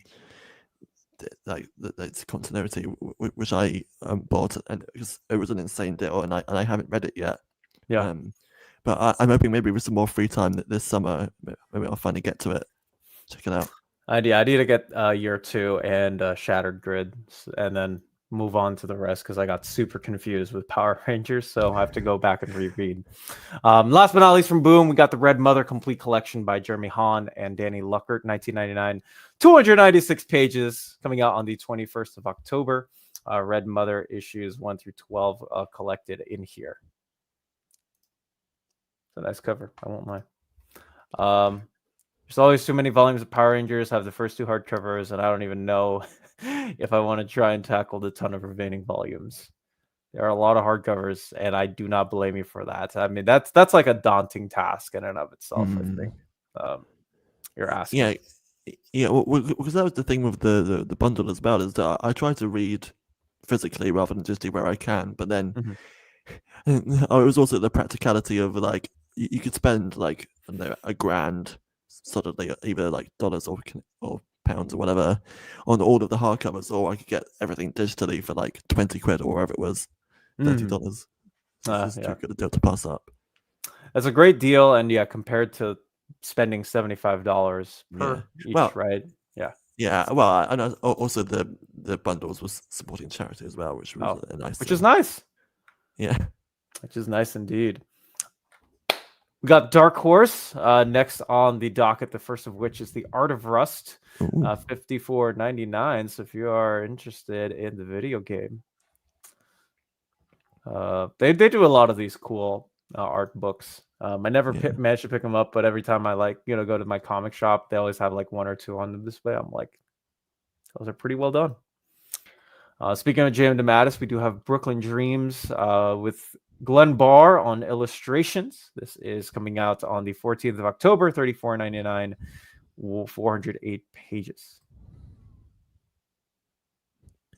like its continuity, which I bought, and it was an insane deal, and I haven't read it yet.
Yeah.
But I'm hoping maybe with some more free time this summer, maybe I'll finally get to it. Check it out.
I need to get Year 2 and Shattered Grid, and then move on to the rest because I got super confused with Power Rangers, so I have to go back and reread. Last but not least, from Boom, we got the Red Mother Complete Collection by Jeremy Hahn and Danny Luckert, 1999, 296 pages, coming out on the 21st of October. Red Mother issues 1 through 12 collected in here. It's a nice cover, I won't lie. There's always too many volumes of Power Rangers. Have the first 2 hardcovers, and I don't even know if I want to try and tackle the ton of remaining volumes. There are a lot of hardcovers, and I do not blame you for that. I mean, that's like a daunting task in and of itself. I think you're asking.
Yeah. Well, because that was the thing with the bundle as well, is that I try to read physically rather than just do where I can. But then it was also the practicality of like you could spend like $1,000 suddenly, either like dollars or pounds or whatever, on all of the hardcovers, or I could get everything digitally for like 20 quid or whatever it was, $30. It's too good a deal to pass up.
That's a great deal, and compared to spending $75 per each, right?
Yeah. Well, and also the bundles was supporting charity as well, which was a nice.
Which is nice.
Yeah.
Which is nice indeed. We got Dark Horse next on the docket, the first of which is The Art of Rust, $54.99. So if you are interested in the video game, they do a lot of these cool art books. I never managed to pick them up, but every time I go to my comic shop, they always have like 1 or 2 on the display. I'm like, those are pretty well done. Speaking of J.M. DeMatteis, we do have Brooklyn Dreams with Glenn Barr on illustrations. This is coming out on the 14th of October, $34.99, 408 pages.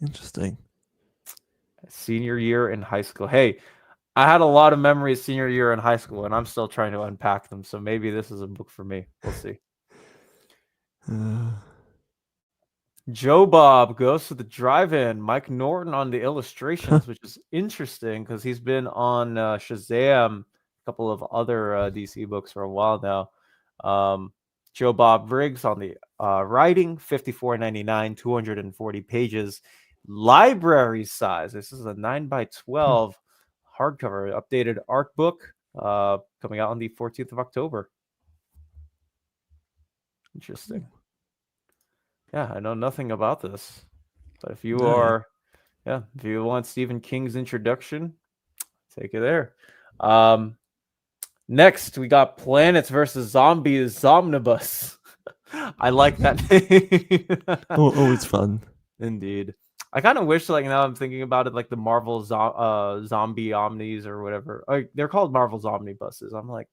Interesting.
Senior year in high school. Hey, I had a lot of memories senior year in high school, and I'm still trying to unpack them. So maybe this is a book for me. We'll see. Joe Bob goes to the drive-in. Mike Norton on the illustrations, which is interesting because he's been on Shazam, a couple of other DC books for a while now. Joe Bob Briggs on the writing, $54.99, 240 pages, library size. This is a 9x12 hardcover, updated art book, coming out on the 14th of October. Interesting. Yeah, I know nothing about this, but if you if you want Stephen King's introduction, take it there. Next, we got Planets versus Zombies Zomnibus. I like that name.
Always fun.
Indeed. I kind of wish, like, now I'm thinking about it, like the Marvel zombie omnis or whatever. They're called Marvel's omnibuses. I'm like,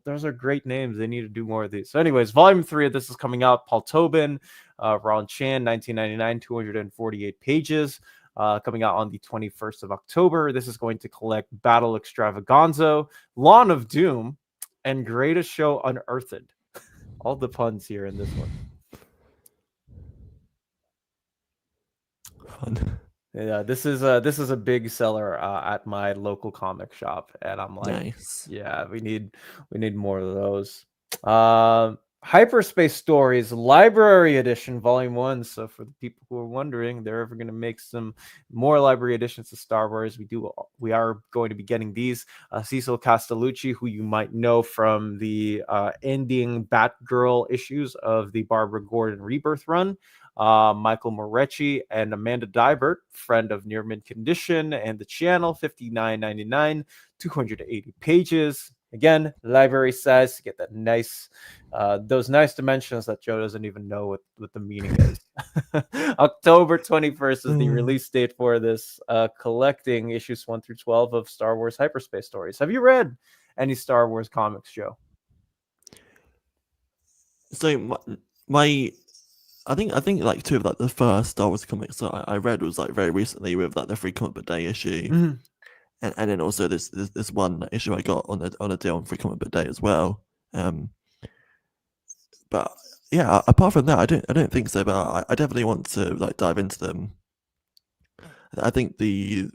those are great names. They need to do more of these. So, anyways, volume 3 of this is coming out. Paul Tobin, Ron Chan, 1999, 248 pages. Coming out on the 21st of October. This is going to collect Battle Extravaganza, Lawn of Doom, and Greatest Show Unearthed. All the puns here in this one.
Fun.
Yeah, this is a big seller at my local comic shop, and I'm like,
Nice.
yeah, we need more of those. Hyperspace Stories Library Edition Volume 1. So for the people who are wondering, they're ever going to make some more library editions of Star Wars, we are going to be getting these. Cecil Castellucci, who you might know from the ending Batgirl issues of the Barbara Gordon Rebirth run. Michael Morecci and Amanda Dibert, friend of Near Mint Condition and the channel, $59.99, 280 pages. Again, library size to get that nice, those nice dimensions that Joe doesn't even know what the meaning is. October 21st is the release date for this, collecting issues 1 through 12 of Star Wars Hyperspace Stories. Have you read any Star Wars comics, Joe?
So I think like two of like the first Star Wars comics that I read was like very recently with like the Free Comic Book Day issue.
Mm-hmm.
And then also this one issue I got on a deal on Free Comic Book Day as well. But yeah, apart from that, I don't think so. But I definitely want to like dive into them. I think the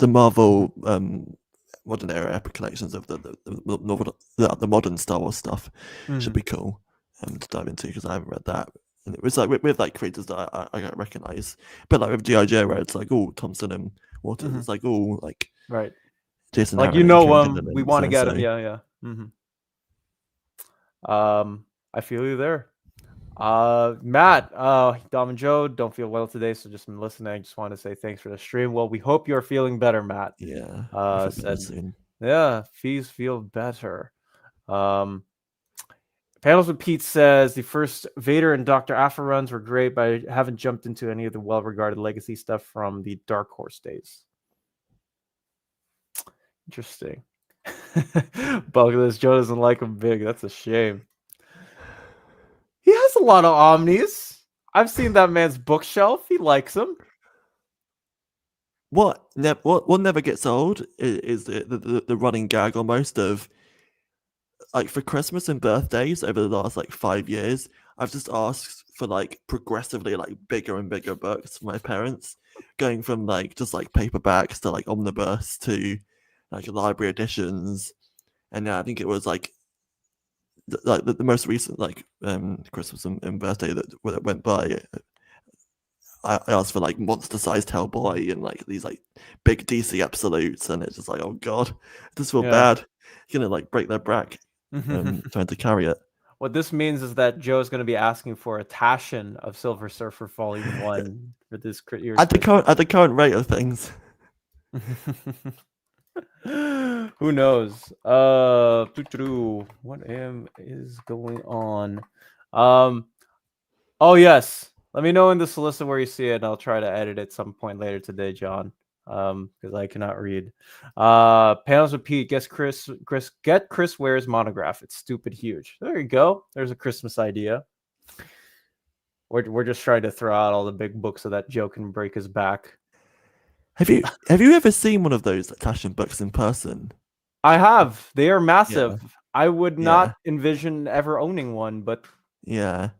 Marvel modern era epic collections of the modern Star Wars stuff should be cool to dive into, because I haven't read that. And it was like with like creators that I don't recognize, but like with G.I. Joe, where it's like Thompson and Waters, it's like like
right,
Jason,
like,
Aaron,
you know
and
him, we want to get him. Yeah. I feel you there. Matt, Dom and Joe don't feel well today, so just been listening. I just want to say thanks for the stream. Well, we hope you're feeling better, Matt.
Yeah,
Said
soon.
Yeah, please feel better. Panels with Pete says the first Vader and Dr. Aphra runs were great, but I haven't jumped into any of the well-regarded legacy stuff from the Dark Horse days. Interesting. Buggless, Joe doesn't like him big. That's a shame. He has a lot of omnis. I've seen that man's bookshelf. He likes them.
What never gets old is the running gag almost of, like, for Christmas and birthdays over the last like 5 years, I've just asked for like progressively like bigger and bigger books from my parents, going from like just like paperbacks to like omnibus to like library editions. And I think it was like the most recent like Christmas and birthday that went by, I asked for like monster-sized Hellboy and like these like big DC absolutes, and it's just like, oh god, I just feel bad. You're gonna like break their back trying to carry it.
What this means is that Joe's going to be asking for a Taschen of Silver Surfer Volume 1 for this year's
at the current rate of things.
Who knows? What is going on? Oh yes. Let me know in the solicit where you see it, and I'll try to edit it some point later today, John. Because I cannot read. Panels with Pete. Get Chris Ware's monograph. It's stupid huge. There you go. There's a Christmas idea. We're just trying to throw out all the big books so that Joe can break his back.
Have you ever seen one of those like Taschen books in person?
I have. They are massive.
Yeah.
I would not envision ever owning one, but
yeah,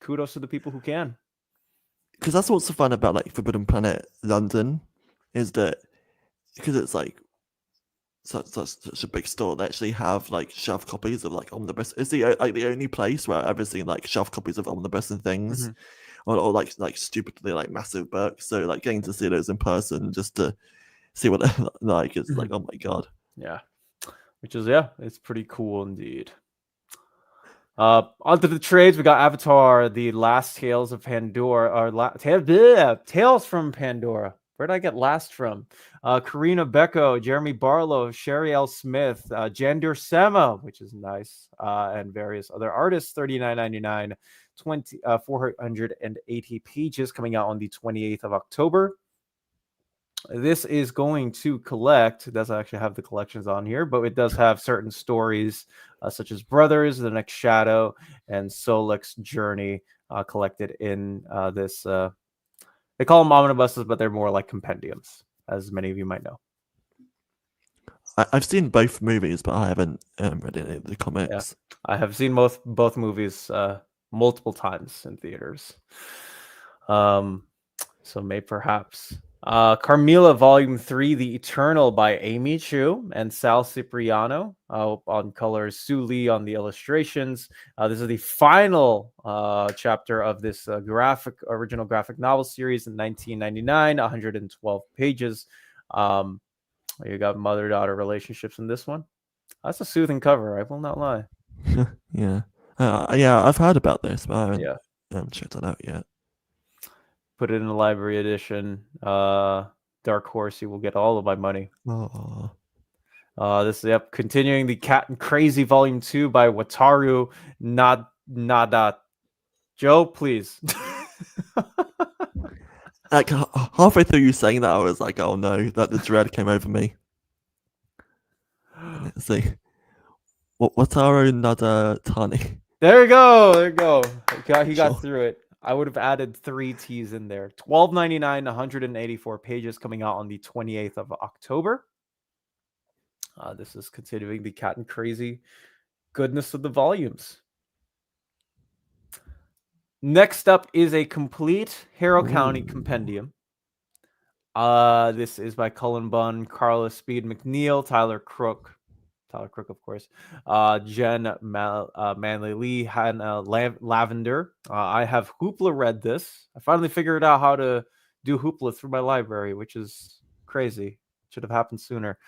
kudos to the people who can.
Because that's what's so fun about like Forbidden Planet London, is that because it's like such a big store, they actually have like shelf copies of like omnibus. It's the only place where I've ever seen like shelf copies of omnibus and things, or like stupidly like massive books. So like getting to see those in person just to see what they're like is like, oh my god.
Yeah, which is it's pretty cool indeed. Onto the trades. We got Avatar: The Last Tales of Pandora, or Tales from Pandora. Where did I get last from? Karina Becco, Jeremy Barlow, Sherry L. Smith, Jander Sema, which is nice, and various other artists. $39.99, 480 pages, coming out on the 28th of October. This is going to collect. It doesn't actually have the collections on here, but it does have certain stories such as Brothers, The Next Shadow, and Solek's Journey collected in this. They call them omnibuses, but they're more like compendiums, as many of you might know.
I've seen both movies, but I haven't read any of the comics.
Yeah, I have seen both movies multiple times in theaters. So perhaps Carmilla Volume 3, The Eternal by Amy Chu and Sal Cipriano on colors, Sue Lee on the illustrations. This is the final chapter of this original graphic novel series in 1999, 112 pages. You got mother-daughter relationships in this one. That's a soothing cover, I will not lie.
Yeah. I've heard about this, but I haven't checked it out yet.
Put it in the library edition. Dark Horse, you will get all of my money.
Oh.
This is continuing the Cat and Crazy Volume 2 by Wataru Nada. Joe, please.
Like halfway through you saying that, I was like, "Oh no!" That the dread came over me. Let's see, Wataru Nada Tani.
There you go. There you go. He got through it. I would have added 3 T's in there. $12.99, 184 pages, coming out on the 28th of October. This is continuing the Cat and Crazy goodness of the volumes. Next up is a complete Harrow County compendium. This is by Cullen Bunn, Carla Speed McNeil, Tyler Crook, of course, Jen Manley Lee, Hannah Lavender. I have Hoopla read this. I finally figured out how to do Hoopla through my library, which is crazy. Should have happened sooner.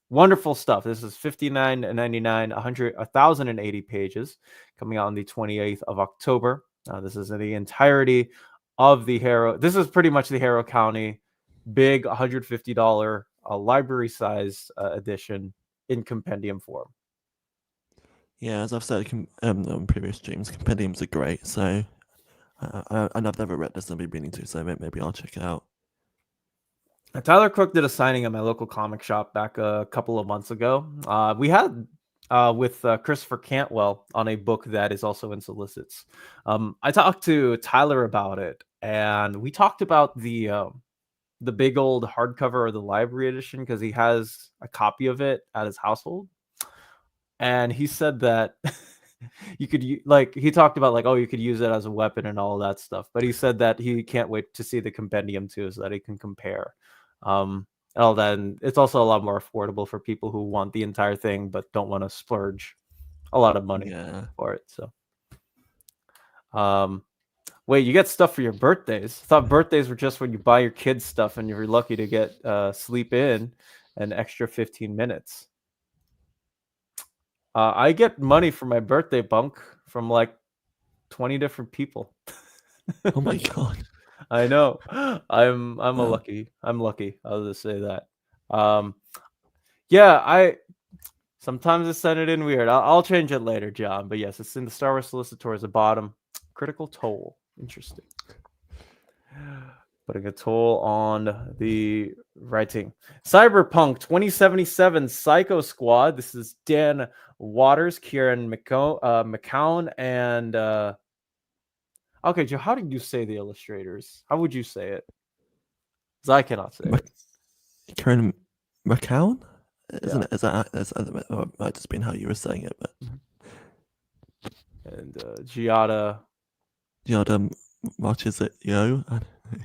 Wonderful stuff. This is $59.99, 1,080 pages, coming out on the 28th of October. This is the entirety of the Harrow. This is pretty much the Harrow County big $150 library size edition in compendium form.
Yeah, as I've said on previous streams, compendiums are great. So I've never read this and I've been meaning to, so maybe I'll check it out.
Tyler Crook did a signing at my local comic shop back a couple of months ago. We had with Christopher Cantwell on a book that is also in solicits. I talked to Tyler about it, and we talked about the big old hardcover of the library edition because he has a copy of it at his household, and he said that you could he talked about you could use it as a weapon and all that stuff, but he said that he can't wait to see the compendium too so that he can compare all that, and it's also a lot more affordable for people who want the entire thing but don't want to splurge a lot of money for it. So wait, you get stuff for your birthdays? I thought birthdays were just when you buy your kids stuff and you're lucky to get sleep in an extra 15 minutes. I get money for my birthday bunk from 20 different people.
Oh my god.
I know. I'm lucky. I'll just say that. I sometimes I send it in weird. I'll change it later, John. But yes, it's in the Star Wars Solicit towards the bottom. Critical Toll. Interesting. Putting a toll on the writing. Cyberpunk 2077 Psycho Squad. This is Dan Waters, Kieran McCown, and okay, Joe, how did you say the illustrators? How would you say it? Because I cannot say it.
Kieran McCown? Isn't it? That might just been how you were saying it, but
and Giada
watches it, yo.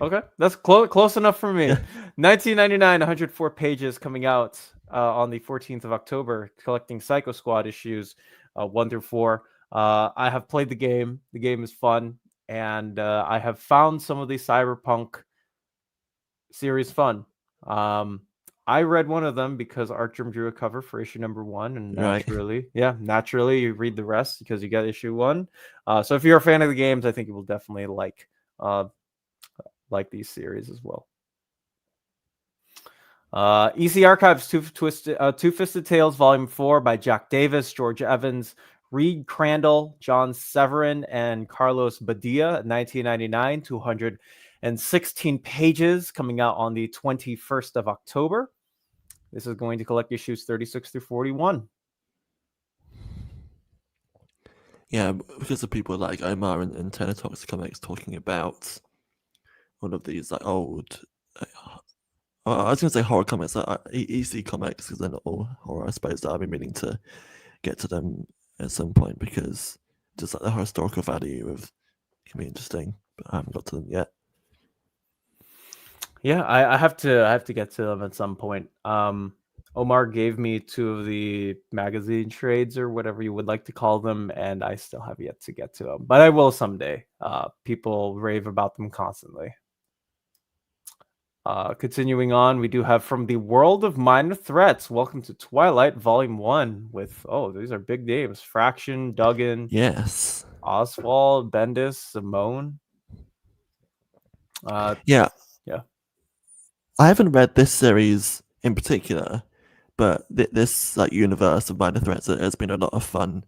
Okay, that's close enough for me. Yeah. 1999, 104 pages, coming out on the 14th of October, collecting Psycho Squad issues 1 through 4. I have played the game. The game is fun, and I have found some of the Cyberpunk series fun. I read one of them because Artgerm drew a cover for issue number 1, and naturally you read the rest because you get issue 1. So if you're a fan of the games, I think you will definitely like these series as well. EC Archives, Two-Fisted Tales, Volume 4 by Jack Davis, George Evans, Reed Crandall, John Severin, and Carlos Badia, 1999, 216 pages, coming out on the 21st of October. This is going to collect issues 36 through 41.
Yeah, because of people like Omar and Teletox Comics talking about all of these like old. I was going to say horror comics, EC comics, because they're not all horror. I suppose that I've been meaning to get to them at some point because just like the historical value of can be interesting, but I haven't got to them yet.
Yeah, I have to get to them at some point. Omar gave me 2 of the magazine trades or whatever you would like to call them, and I still have yet to get to them, but I will someday. People rave about them constantly. Continuing on, we do have From the World of Minor Threats, Welcome to Twilight, Volume 1, with, these are big names. Fraction, Duggan,
Yes.
Oswald, Bendis, Simone.
Yeah.
Yeah.
I haven't read this series in particular, but this like universe of Minor Threats has been a lot of fun.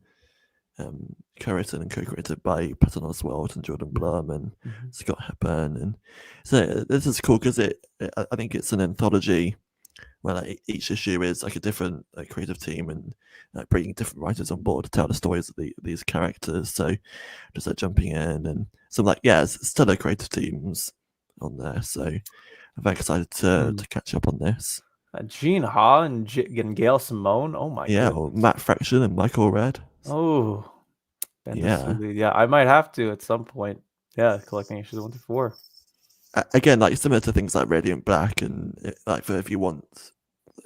Co-written and co-created by Patton Oswalt and Jordan Blum and Scott Hepburn, and so this is cool because I think it's an anthology where like each issue is like a different like creative team and like bringing different writers on board to tell the stories of these characters. So just like jumping in and some like stellar creative teams on there. So I'm very excited to catch up on this.
Gene Ha and Gail Simone. Oh my god.
Or Matt Fraction and Michael Red.
Oh, yeah. I might have to at some point. Yeah, collecting issues 1 through 4.
Again, like similar to things like Radiant Black, and like if you want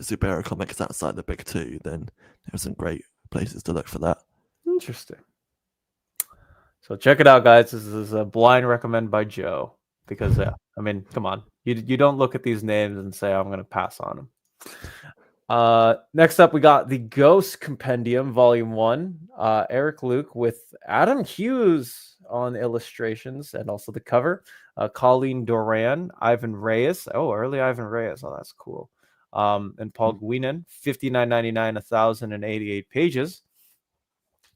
superhero comics outside the big 2, then there's some great places to look for that.
Interesting. So check it out, guys. This is a blind recommend by Joe because I mean, come on, you don't look at these names and say I'm going to pass on them. Next up, we got the Ghost Compendium, Volume 1. Eric Luke with Adam Hughes on illustrations and also the cover. Colleen Doran, Ivan Reyes. Oh, early Ivan Reyes. Oh, that's cool. And Paul Guinan, $59.99, 1,088 pages.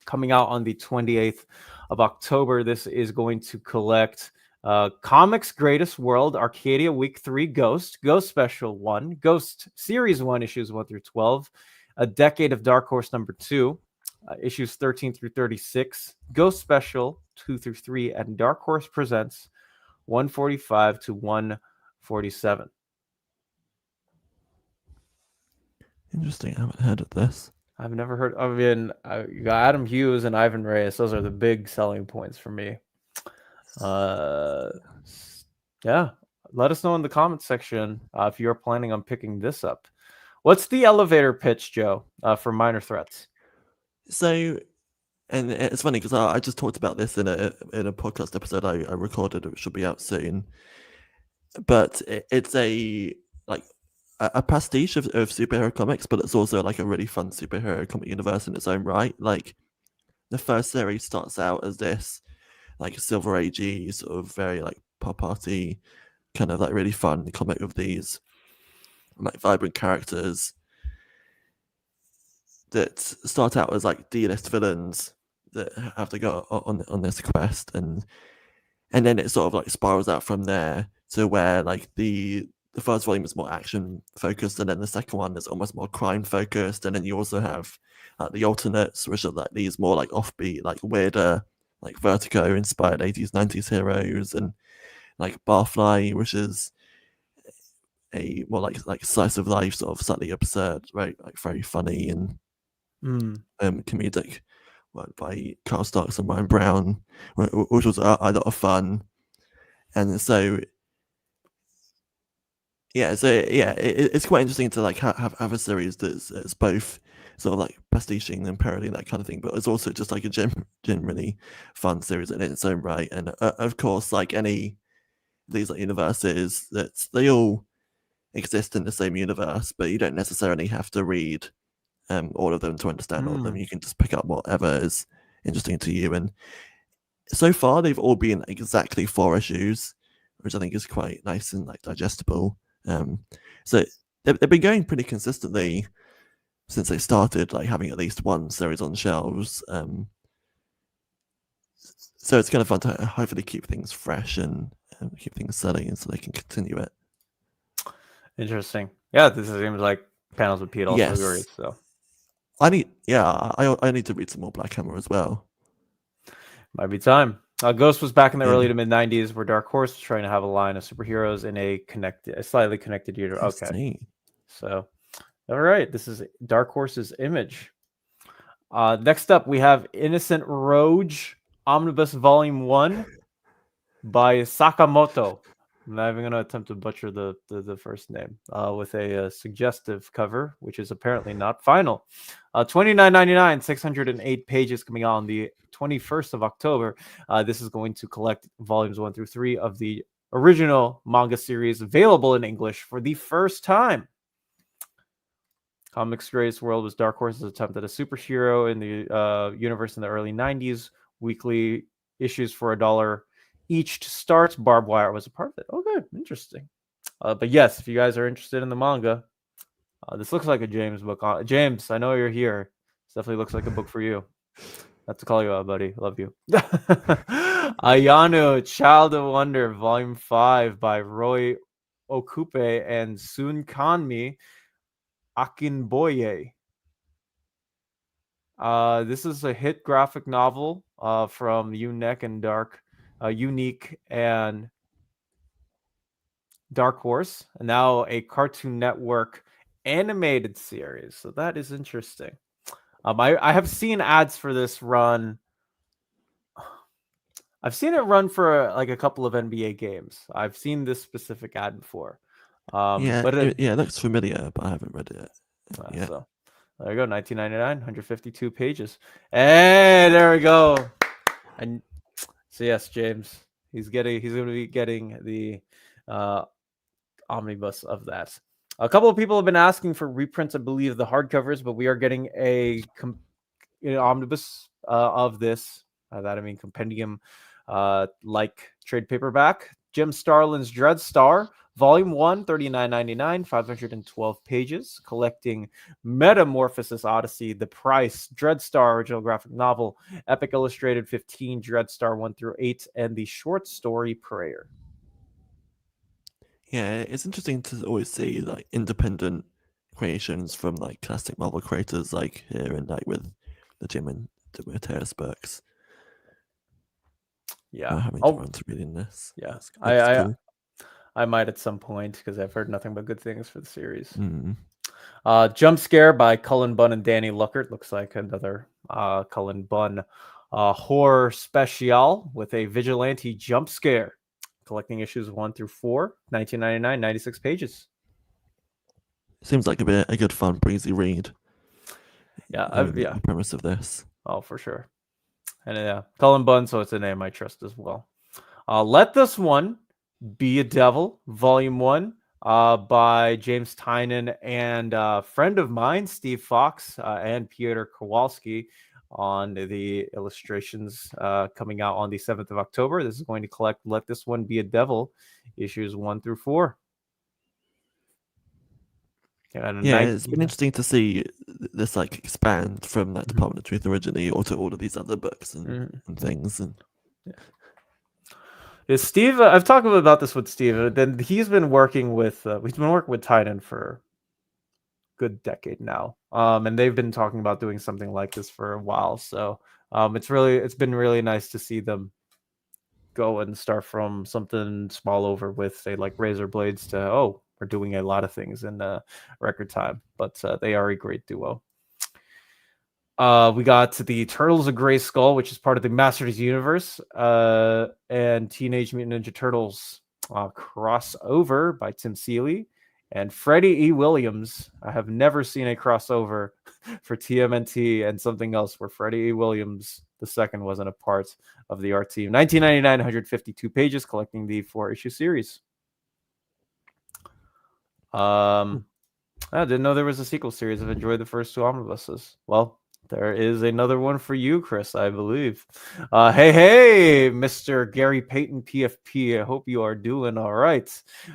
Coming out on the 28th of October. This is going to collect Comics Greatest World, Arcadia Week 3 Ghost Special 1, Ghost Series 1, issues 1 through 12, A Decade of Dark Horse number 2, issues 13 through 36, Ghost Special 2 through 3, and Dark Horse Presents 145 to 147.
Interesting. I haven't heard of this.
I've never heard. I mean, you got Adam Hughes and Ivan Reyes. Those are the big selling points for me. Yeah, let us know in the comments section if you're planning on picking this up. What's the elevator pitch, Joe, for Minor Threats?
So, and it's funny because I just talked about this in a podcast episode I recorded. It should be out soon, but it's a pastiche of superhero comics, but it's also like a really fun superhero comic universe in its own right. Like the first series starts out as this like Silver Age-y sort of very like pop arty kind of like really fun comic with these like vibrant characters that start out as like D-list villains that have to go on this quest, and then it sort of like spirals out from there to where like the first volume is more action focused, and then the second one is almost more crime focused, and then you also have the alternates, which are like these more like offbeat, like weirder, like Vertigo inspired 80s 90s heroes, and like Barfly, which is a more like slice of life, sort of slightly absurd, right? Like very funny and comedic work by Carl Starks and Ryan Brown, which was a lot of fun. And so it's quite interesting to like have a series that's both sort of like pastiching and parodying that kind of thing, but it's also just like a generally fun series in its own right. And of course, like any of these like universes, that they all exist in the same universe, but you don't necessarily have to read all of them to understand all of them. You can just pick up whatever is interesting to you. And so far, they've all been exactly 4 issues, which I think is quite nice and like digestible. So they've been going pretty consistently since they started, like having at least one series on shelves. So it's kind of fun to hopefully keep things fresh and keep things selling, so they can continue it.
Interesting. Yeah, this seems like panels with Pete also agrees.
Yes,
So
I need to read some more Black Hammer as well.
might be time. Ghost was back in the
Yeah.
early to mid '90s, where Dark Horse was trying to have a line of superheroes in a slightly connected universe. Okay, so all right, this is Dark Horse's Image. Next up, we have Innocent Rogue Omnibus Volume 1 by Sakamoto. I'm not even going to attempt to butcher the first name, with a suggestive cover, which is apparently not final. $29.99, 608 pages, coming out on the 21st of October. This is going to collect volumes 1 through 3 of the original manga series, available in English for the first time. Comics' greatest world was Dark Horse's attempt at a superhero in the universe in the early 90s. Weekly issues for $1 each to start. Barbed Wire was a part of it. Oh, good. Interesting. But yes, if you guys are interested in the manga, this looks like a James book. James, I know you're here. This definitely looks like a book for you. Not to call you out, buddy. Love you. Ayano, Child of Wonder, Volume 5 by Roy Okupe and Sun Kanmi Akinboye. This is a hit graphic novel from Unique and Dark Horse, and now a Cartoon Network animated series. So that is interesting. I have seen ads for this run. I've seen it run for like a couple of NBA games. I've seen this specific ad before.
But it looks familiar, but I haven't read it yet.
So there you go, $19.99, 152 pages, and there we go. And so yes, James, he's going to be getting the omnibus of that. A couple of people have been asking for reprints, I believe, the hardcovers, but we are getting a omnibus of this. That I mean compendium like trade paperback. Jim Starlin's Dreadstar, Volume 1, $39.99, 512 pages, collecting Metamorphosis Odyssey, The Price, Dreadstar original graphic novel, Epic Illustrated 15, Dreadstar 1 through 8, and the short story Prayer.
Yeah, it's interesting to always see like independent creations from like classic Marvel creators, like here and like with the Jim and Terrace books.
Yeah,
having to run to reading this.
Yeah,
cool.
I might at some point, because I've heard nothing but good things for the series.
Mm.
Jump Scare by Cullen Bunn and Danny Luckert. Looks like another Cullen Bunn horror special with a vigilante jump scare. Collecting issues 1 through 4, $19.99, 96 pages.
Seems like a good fun, breezy read.
Yeah,
the premise of this.
Oh, for sure. And yeah, Cullen Bunn, so it's a name I trust as well. Let This One Be a Devil, Volume 1, by James Tynan and a friend of mine, Steve Fox, and Piotr Kowalski on the illustrations, coming out on the 7th of October. This is going to collect Let This One Be a Devil, issues 1 through 4.
It's been interesting to see this like expand from that Department of Truth originally, or to all of these other books and things. And
Steve, I've talked about this with Steve. Then he's been working with Tynan for a good decade now, and they've been talking about doing something like this for a while. So it's been really nice to see them go and start from something small over with, say, like Razor Blades to we're doing a lot of things in record time. But they are a great duo. We got to the Turtles of Gray Skull, which is part of the Masters universe, and Teenage Mutant Ninja Turtles crossover by Tim Seeley and Freddie E. Williams. I have never seen a crossover for TMNT and something else where Freddie E. Williams II wasn't a part of the art team. $19.99, 152 pages, collecting the 4-issue series. I didn't know there was a sequel series. I've enjoyed the first 2 omnibuses. Well, there is another one for you, Chris, I believe. Hey, Mr. Gary Payton, PFP. I hope you are doing all right.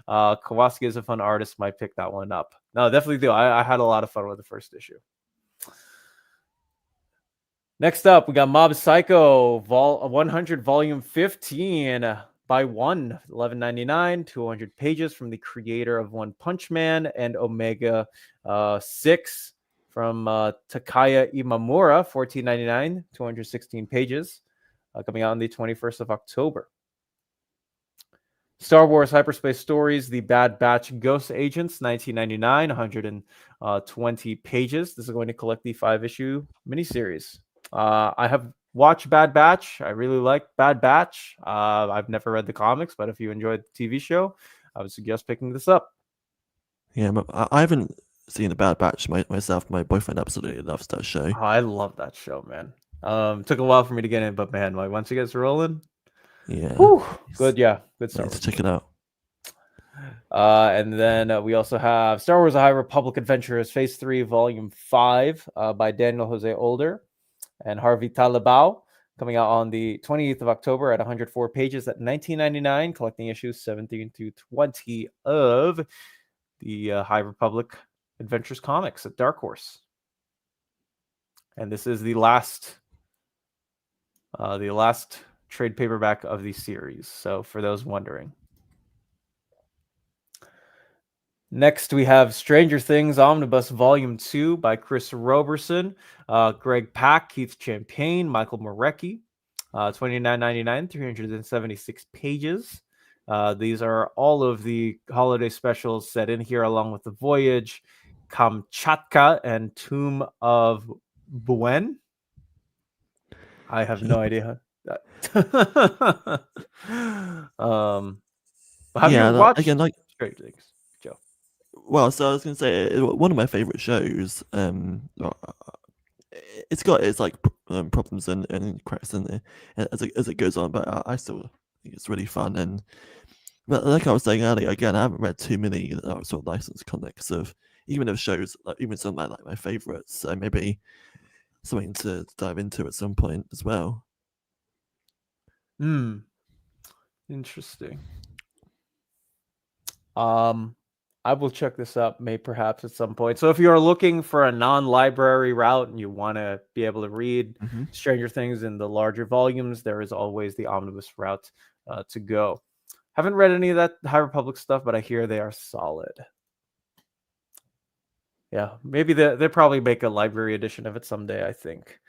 Kowalski is a fun artist. Might pick that one up. No, definitely do. I had a lot of fun with the first issue. Next up, we got Mob Psycho 100 Volume 15 by 11.99, 200 pages from the creator of One Punch Man and Omega 6 from Takaya Imamura, 14.99, 216 pages, coming out on the 21st of October. Star Wars Hyperspace Stories, The Bad Batch Ghost Agents, 1999, 120 pages. This is going to collect the 5-issue miniseries. I have watched Bad Batch. I really like Bad Batch. I've never read the comics, but if you enjoyed the TV show, I would suggest picking this up.
Yeah, I haven't seen the Bad Batch myself. My boyfriend absolutely loves that show.
Oh, I love that show, man. Took a while for me to get in, but man, like once it gets rolling,
yeah,
good. Yeah, good Star Wars.
To check it out.
And then we also have Star Wars: The High Republic Adventures, Phase 3, Volume 5, by Daniel Jose Older and Harvey Talabau, coming out on the 28th of October at 104 pages at $19.99, collecting issues 17 to 20 of the High Republic Adventures comics at Dark Horse. And this is the last trade paperback of the series. So for those wondering. Next, we have Stranger Things Omnibus Volume 2 by Chris Roberson, Greg Pak, Keith Champagne, Michael Morecki, $29.99, 376 pages. These are all of the holiday specials set in here, along with The Voyage, Kamchatka, and Tomb of Buen. I have no idea. Have you watched
again, like
Stranger Things?
Well, so I was going to say one of my favorite shows. It's got its like problems and cracks in there as it goes on, but I still think it's really fun. And but like I was saying earlier, again, I haven't read too many sort of licensed comics of even of shows, like even some of my favorites. So maybe something to dive into at some point as well.
Interesting. I will check this up, perhaps at some point. So if you're looking for a non-library route and you want to be able to read Stranger Things in the larger volumes, there is always the omnibus route to go. Haven't read any of that High Republic stuff, but I hear they are solid. Yeah, maybe they probably make a library edition of it someday, I think.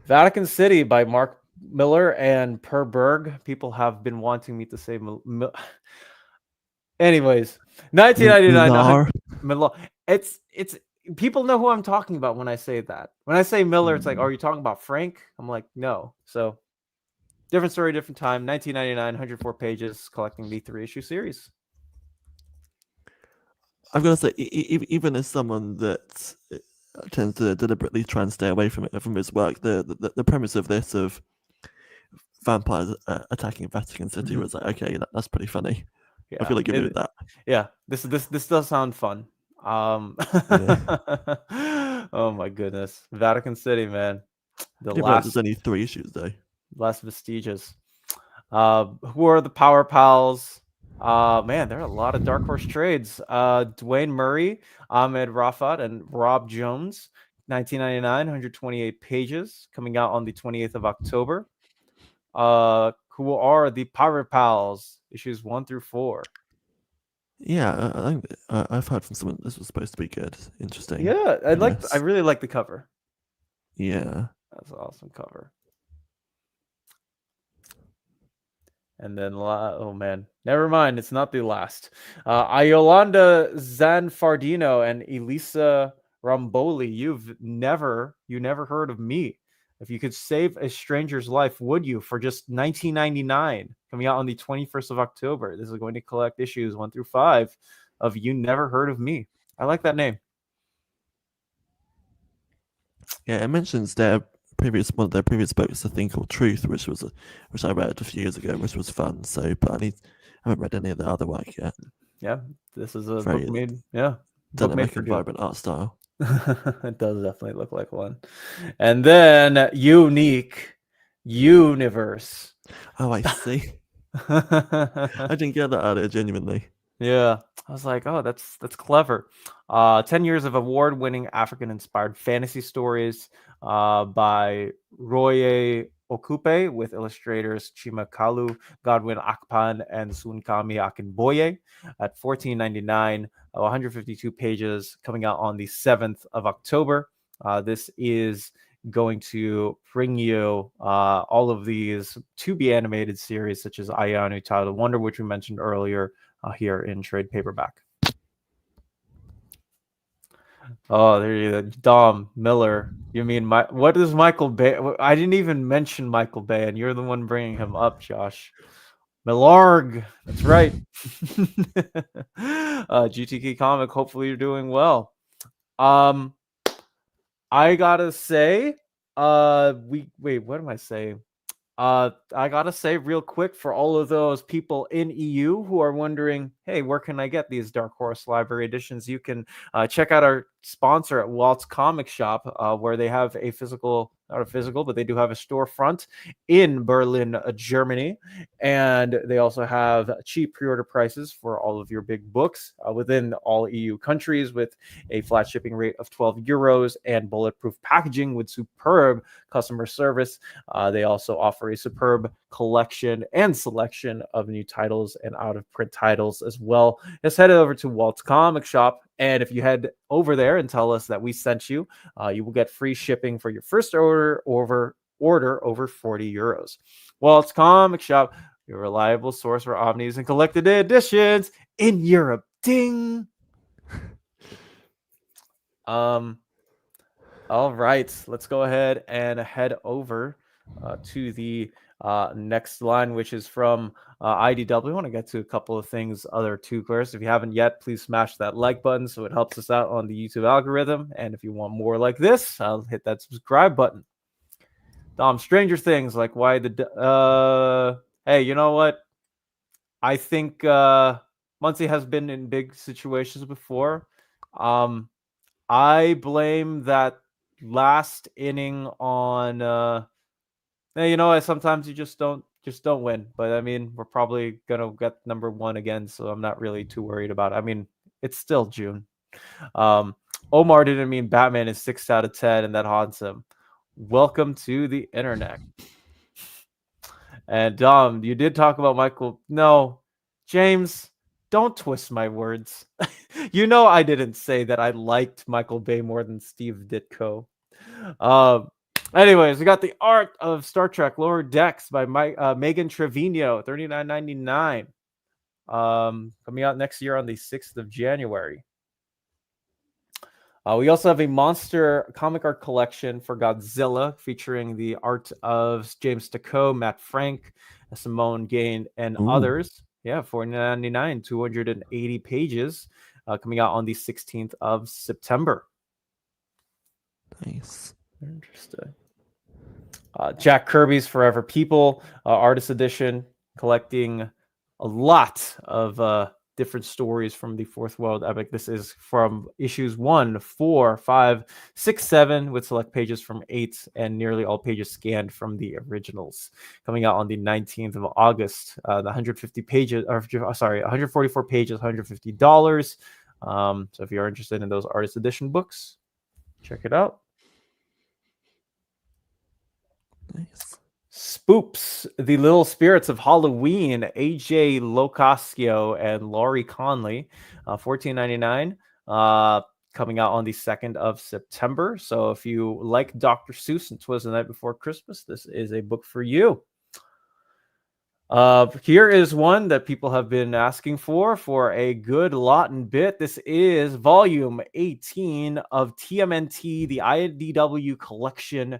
Vatican City by Mark Miller and Per Berg. People have been wanting me to say Anyways, 1999. Miller. It's people know who I'm talking about when I say that. When I say Miller, it's like, are you talking about Frank? I'm like, no. So different story, different time. 1999, 104 pages, collecting the 3-issue series.
I've got to say, even as someone that tends to deliberately try and stay away from his work, the premise of this of vampires attacking Vatican City was like, okay, that's pretty funny. Yeah, I feel like giving it that.
Yeah, this does sound fun. Oh my goodness, Vatican City, man.
There's only 3 issues though.
Last vestiges. Who are the Power Pals? Man, there are a lot of Dark Horse trades. Dwayne Murray, Ahmed Rafat, and Rob Jones. 1999, 128 pages, coming out on the 28th of October. Who are the Power Pals? Issues 1 through 4.
Yeah, I've heard from someone this was supposed to be good. Interesting.
Yeah, I really like the cover.
Yeah,
that's an awesome cover. And then, oh man, never mind. It's not the last. Ayolanda Zanfardino and Elisa Ramboli. You never heard of me. If you could save a stranger's life, would you? For just $19.99, coming out on the 21st of October. This is going to collect issues 1 through 5 of You Never Heard of Me. I like that name.
Yeah, it mentions one of their previous books, A Thing Called Truth, which I read a few years ago, which was fun. So, but I haven't read any of the other work yet.
Yeah, this is a book made. Yeah,
dynamic and vibrant art style.
It does definitely look like one. And then Unique Universe.
Oh, I see. I didn't get that earlier, genuinely.
Yeah, I was like, oh, that's clever. 10 years of award-winning African-inspired fantasy stories by Roye Okupe with illustrators Chimakalu, Godwin Akpan, and Sunkami Akinboye at $14.99, 152 pages, coming out on the 7th of October. This is going to bring you all of these to-be animated series such as Ayanu Title Wonder, which we mentioned earlier, here in trade paperback. Oh, there you go. Dom Miller. You mean what is Michael Bay? I didn't even mention Michael Bay, and you're the one bringing him up, Josh. Millarg. That's right. GTK comic. Hopefully you're doing well. I gotta say, what am I saying? I gotta say real quick for all of those people in EU who are wondering, hey, where can I get these Dark Horse Library editions? You can check out our sponsor at Walt's Comic Shop, where they have a physical, not a physical, but they do have a storefront in Berlin, Germany. And they also have cheap pre-order prices for all of your big books within all EU countries with a flat shipping rate of 12 euros and bulletproof packaging with superb customer service. They also offer a superb collection and selection of new titles and out of print titles as well. Just head over to Walt's Comic Shop, and if you head over there and tell us that we sent you, you will get free shipping for your first order over 40 euros. Walt's Comic Shop, your reliable source for omnis and collected editions in Europe. Ding. All right, let's go ahead and head over to the next line, which is from IDW. I want to get to a couple of things other too, Claris. If you haven't yet, please smash that like button so it helps us out on the YouTube algorithm. And if you want more like this, I'll hit that subscribe button. Dom, Stranger Things, like why the... hey, you know what? I think Muncie has been in big situations before. I blame that last inning on you know, sometimes you just don't win. But I mean, we're probably gonna get number one again, so I'm not really too worried about it. I mean, it's still June. Omar didn't mean Batman is 6 out of 10 and that haunts him. Welcome to the internet. And Dom, you did talk about Michael. No, James, don't twist my words. You know I didn't say that I liked Michael Bay more than Steve Ditko. Anyways, we got the art of Star Trek Lower Decks by Megan Trevino, $39.99. Coming out next year on the 6th of January. We also have a monster comic art collection for Godzilla featuring the art of James Sticco, Matt Frank, Simone Gain, and others. Yeah, $49.99, 280 pages, coming out on the 16th of September.
Nice.
Interesting. Jack Kirby's Forever People, artist edition, collecting a lot of different stories from the Fourth World Epic. This is from issues 1, 4, 5, 6, 7, with select pages from 8 and nearly all pages scanned from the originals. Coming out on the 19th of August. The 150 pages, or sorry, 144 pages, $150. So if you're interested in those artist edition books, check it out.
Nice.
Spoops, The Little Spirits of Halloween, AJ Locascio and Laurie Conley, $14.99, coming out on the 2nd of September. So if you like Dr. Seuss and 'Twas the Night Before Christmas, this is a book for you. Here is one that people have been asking for a good lot and bit. This is volume 18 of TMNT, the IDW collection.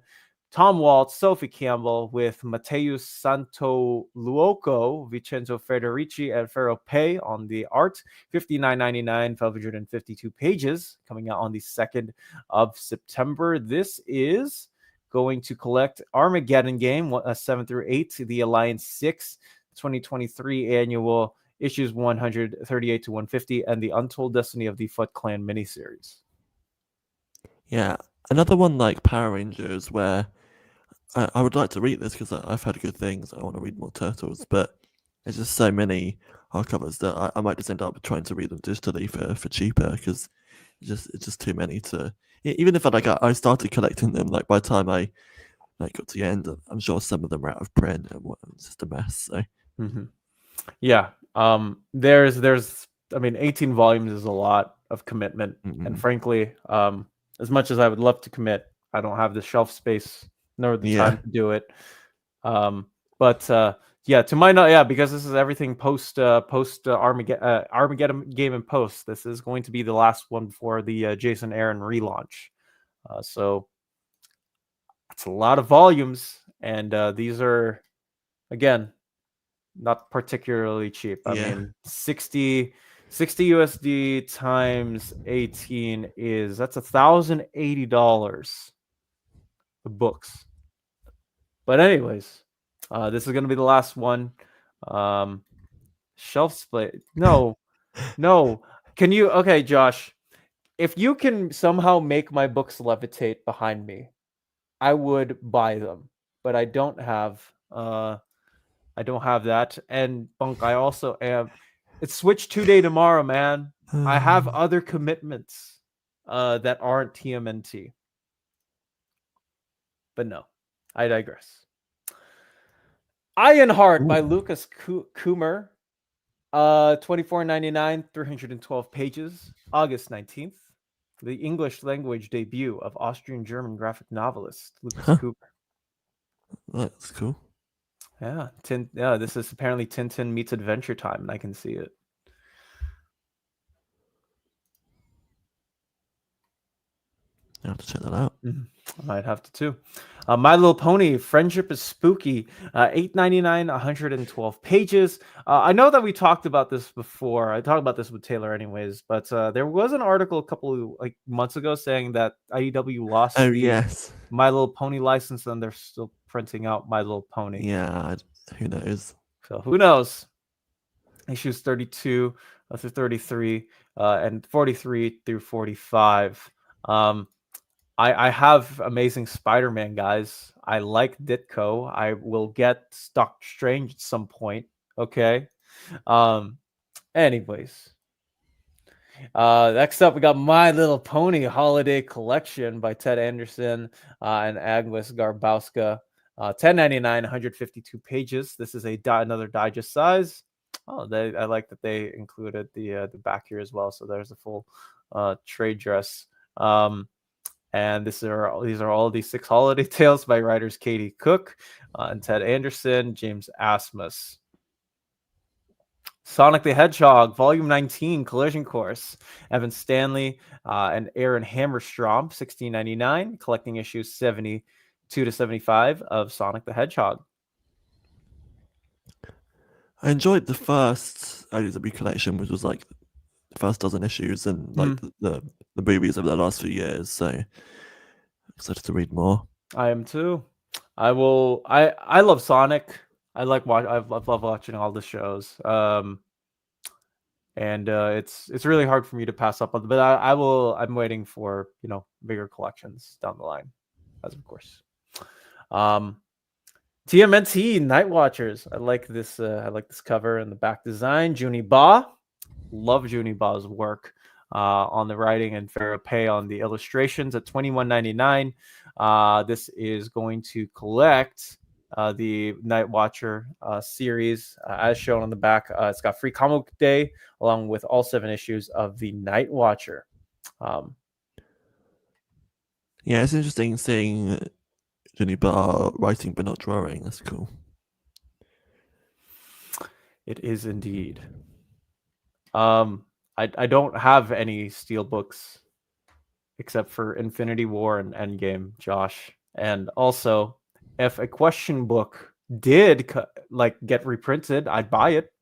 Tom Waltz, Sophie Campbell with Mateus Santoluoco, Vincenzo Federici, and Ferro Pay on the art. $59.99, 552 pages, coming out on the 2nd of September. This is going to collect Armageddon Game 7 through 8, the Alliance 6, 2023 annual issues 138 to 150, and the Untold Destiny of the Foot Clan miniseries.
Yeah, another one like Power Rangers, where I would like to read this because I've heard good things. I want to read more Turtles, but there's just so many hardcovers that I might just end up trying to read them digitally for cheaper because it's just too many to. Even if I started collecting them, like by the time I got to the end, I'm sure some of them are out of print and it's just a mess. So
Yeah. There's I mean 18 volumes is a lot of commitment, and frankly, as much as I would love to commit, I don't have the shelf space nor the
yeah,
time to do it. But yeah, to my yeah, because this is everything post Armageddon game and post. This is going to be the last one for the Jason Aaron relaunch. So it's a lot of volumes, and these are again not particularly cheap. I
yeah.
mean, 60 USD times 18 that's $1,080 the books. But anyways, this is gonna be the last one. Shelf split. No. Can you okay, Josh? If you can somehow make my books levitate behind me, I would buy them. But I don't have that. And Bunk, I also am. It's Switch 2 day tomorrow, man. I have other commitments that aren't TMNT. But no, I digress. Ironheart by
Ooh.
Lucas Coomer. 24.99, 312 pages, August 19th. The English language debut of Austrian German graphic novelist Lucas
Huh,
Cooper.
that's cool.
Yeah, yeah, this is apparently Tintin meets Adventure Time, and I can see it.
I have to check that out.
I might have to too. My Little Pony, Friendship is Spooky, 8.99, 112 pages. I know that we talked about this before. I talked about this with Taylor anyways, but there was an article a couple of months ago saying that IDW lost
Oh
the
yes,
My Little Pony license and they're still printing out My Little Pony.
yeah. Who knows?
So who knows? Issues 32 through 33 and 43 through 45. I have Amazing Spider-Man, guys. I like Ditko. I will get Doctor Strange at some point. Okay. Um. Anyways, next up we got My Little Pony Holiday Collection by Ted Anderson and Agnes Garbowska. 10.99, 152 pages. This is another digest size. Oh, I like that they included the back here as well. So there's a full trade dress. And these are all the 6 holiday tales by writers Katie Cook and Ted Anderson, James Asmus. Sonic the Hedgehog, Volume 19, Collision Course, Evan Stanley and Aaron Hammerstrom, 16.99, collecting issues 72 to 75 of Sonic the Hedgehog.
I enjoyed the first IDW collection, which was like the first dozen issues and like the movies over the last few years. So excited to read more.
I am too. I love Sonic. I love watching all the shows. And it's really hard for me to pass up on, but I'm waiting for bigger collections down the line, as of course. TMNT Night Watchers. I like this cover and the back design. Junie Ba, love Junie Ba's work on the writing and Farrah Pay on the illustrations at $21.99. This is going to collect the Night Watcher series as shown on the back. It's got free comic book day along with all 7 issues of the Night Watcher.
Yeah, it's interesting seeing Junie Ba writing but not drawing. That's cool.
It is indeed. I don't have any steel books except for Infinity War and Endgame, Josh. And also, if a question book did get reprinted, I'd buy it,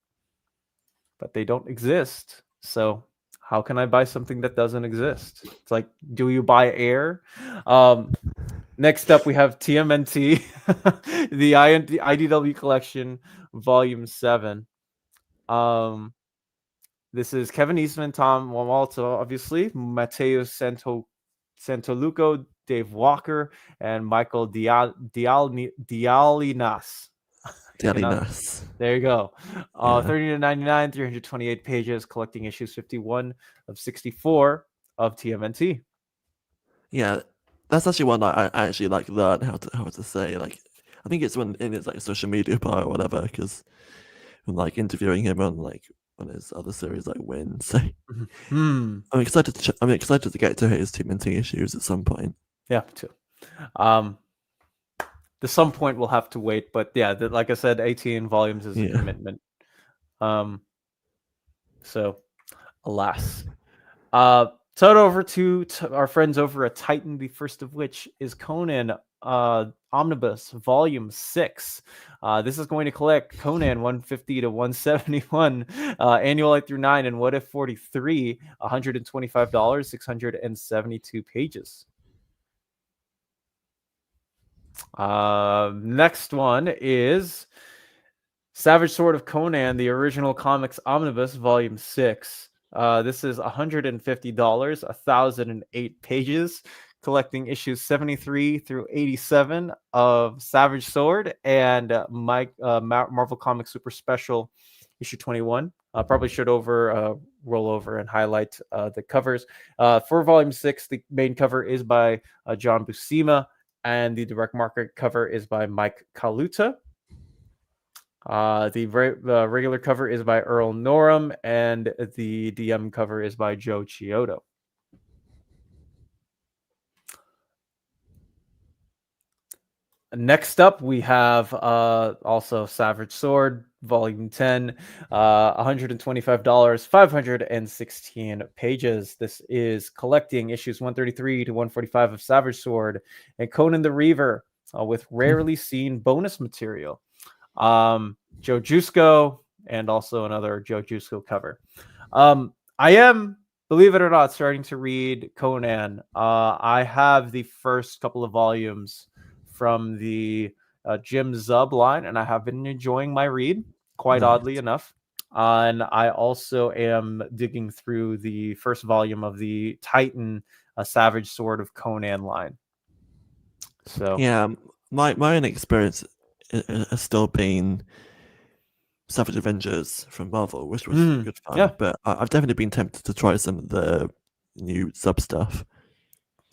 but they don't exist. So how can I buy something that doesn't exist? It's like, do you buy air? Next up, we have TMNT, the IDW collection, Volume 7. This is Kevin Eastman, Tom Walter, obviously, Matteo Santoluco, Dave Walker, and Michael Dialinas.
Daily Nurse.
There you go.
Yeah.
30 to 99, 328 pages, collecting issues 51 of 64 of TMNT.
Yeah, that's actually one that I actually like learn how to say. Like, I think it's when in his like social media part or whatever, because I'm like interviewing him on his other series like Win. So
Hmm.
I'm excited to get to his TMNT issues at some point.
Yeah, too. The some point we'll have to wait, but yeah, like I said, 18 volumes is a commitment. So alas. Turn over to our friends over at Titan, the first of which is Conan Omnibus Volume 6. This is going to collect Conan 150 to 171, Annual 8 through 9, and What If 43, $125, 672 pages. Next one is Savage Sword of Conan, the original comics omnibus, volume 6. This is $150, 1,008 pages, collecting issues 73 through 87 of Savage Sword and Marvel Comics Super Special issue 21. Probably should roll over and highlight the covers. For volume 6, the main cover is by John Buscema, and the direct market cover is by Mike Kaluta. The regular cover is by Earl Norem, and the DM cover is by Joe Chiodo. Next up, we have also Savage Sword, Volume 10, $125, 516 pages. This is collecting issues 133 to 145 of Savage Sword and Conan the Reaver with rarely seen bonus material. Joe Jusko, and also another Joe Jusko cover. I am, believe it or not, starting to read Conan. I have the first couple of volumes from the Jim Zub line, and I have been enjoying my read, quite oddly enough. And I also am digging through the first volume of the Titan Savage Sword of Conan line. So
yeah, my own experience has still been Savage Avengers from Marvel, which was good fun.
Yeah.
But I've definitely been tempted to try some of the new Zub stuff.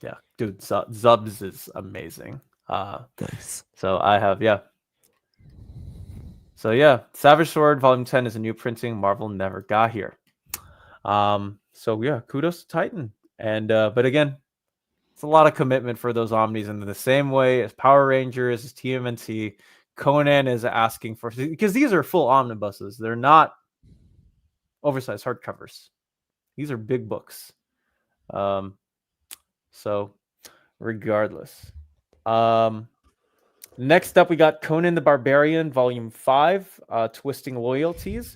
Yeah, dude, Zubs is amazing.
Nice.
So I have, yeah. So yeah, Savage Sword Volume 10 is a new printing Marvel never got here. So yeah, kudos to Titan. And but again, it's a lot of commitment for those Omnis, and in the same way as Power Rangers, as TMNT, Conan is asking for, because these are full omnibuses. They're not oversized hardcovers. These are big books. So regardless. Next up, we got Conan the Barbarian, Volume 5, Twisting Loyalties.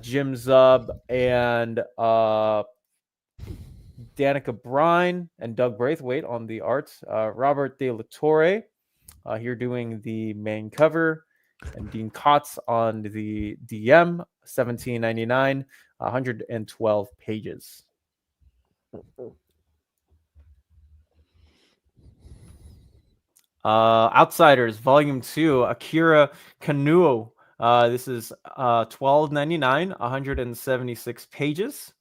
Jim Zub and Danica Brine and Doug Braithwaite on the art. Robert De La Torre here doing the main cover. And Dean Kotz on the DM, $17.99, 112 pages. Outsiders, Volume 2, Akira Kanuo. This is $12.99, 176 pages.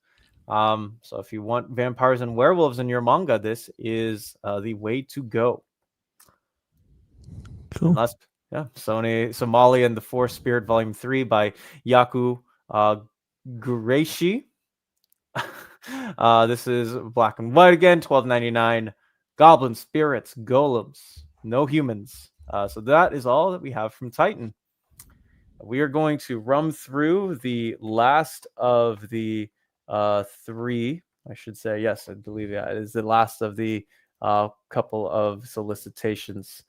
So if you want vampires and werewolves in your manga, this is the way to go.
Cool.
Last, yeah, Somalia and the Fourth Spirit, Volume 3 by Yaku Gureishi. This is black and white again, $12.99. Goblin spirits, golems, no humans. So that is all that we have from Titan. We are going to run through the last of the three, I should say. Yes, I believe that is the last of the couple of solicitations.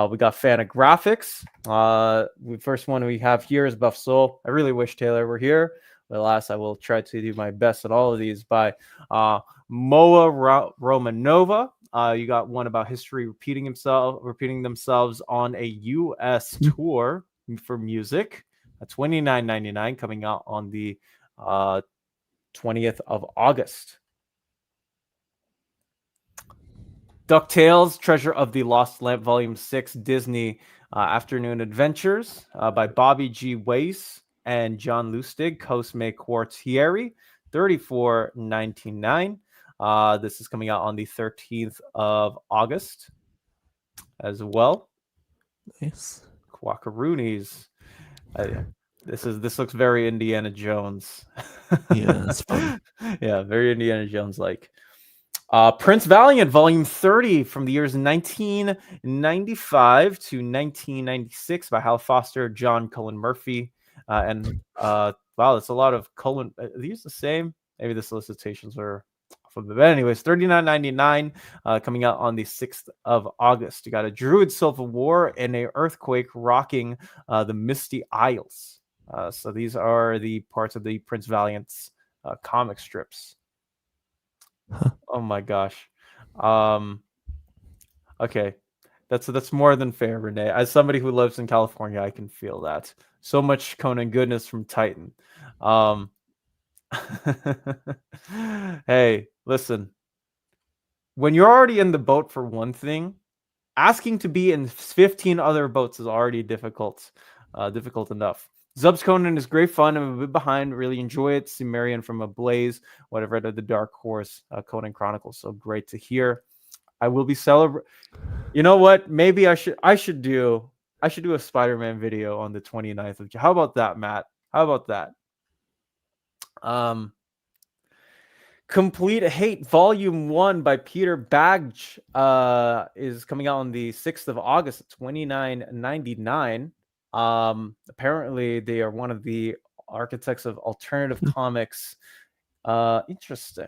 We got Fantagraphics. The first one we have here is Buff Soul. I really wish Taylor were here. But alas, I will try to do my best at all of these by Moa Romanova. You got one about history repeating themselves on a U.S. tour for music. $29.99 coming out on the 20th of August. DuckTales, Treasure of the Lost Lamp, Volume 6, Disney Afternoon Adventures by Bobby G. Weiss and John Lustig, Cosme Quartieri, $34.99. This is coming out on the 13th of August as well.
Nice.
Quackaroonies. This looks very Indiana Jones.
Yeah, it's fun.
Yeah, very Indiana Jones like. Prince Valiant, Volume 30, from the years 1995 to 1996 by Hal Foster, John Cullen Murphy, and wow, that's a lot of Cullen. Are these the same? Maybe the solicitations are off of it. But anyways, $39.99, coming out on the 6th of August. You got a Druid Civil War and a earthquake rocking the Misty Isles. So these are the parts of the Prince Valiant's comic strips. Oh my gosh. Okay. That's more than fair, Renee. As somebody who lives in California, I can feel that. So much Conan goodness from Titan. Hey, listen. When you're already in the boat for one thing, asking to be in 15 other boats is already difficult enough. Zub's Conan is great fun. I'm a bit behind. Really enjoy it. Cimmerian from Ablaze. Whatever, read the Dark Horse Conan Chronicles. So great to hear. I will be celebrating. You know what? Maybe I should do a Spider-Man video on the 29th of June. How about that, Matt? How about that? Complete Hate Volume 1 by Peter Bagge is coming out on the 6th of August at $29.99. Apparently they are one of the architects of alternative comics. Interesting.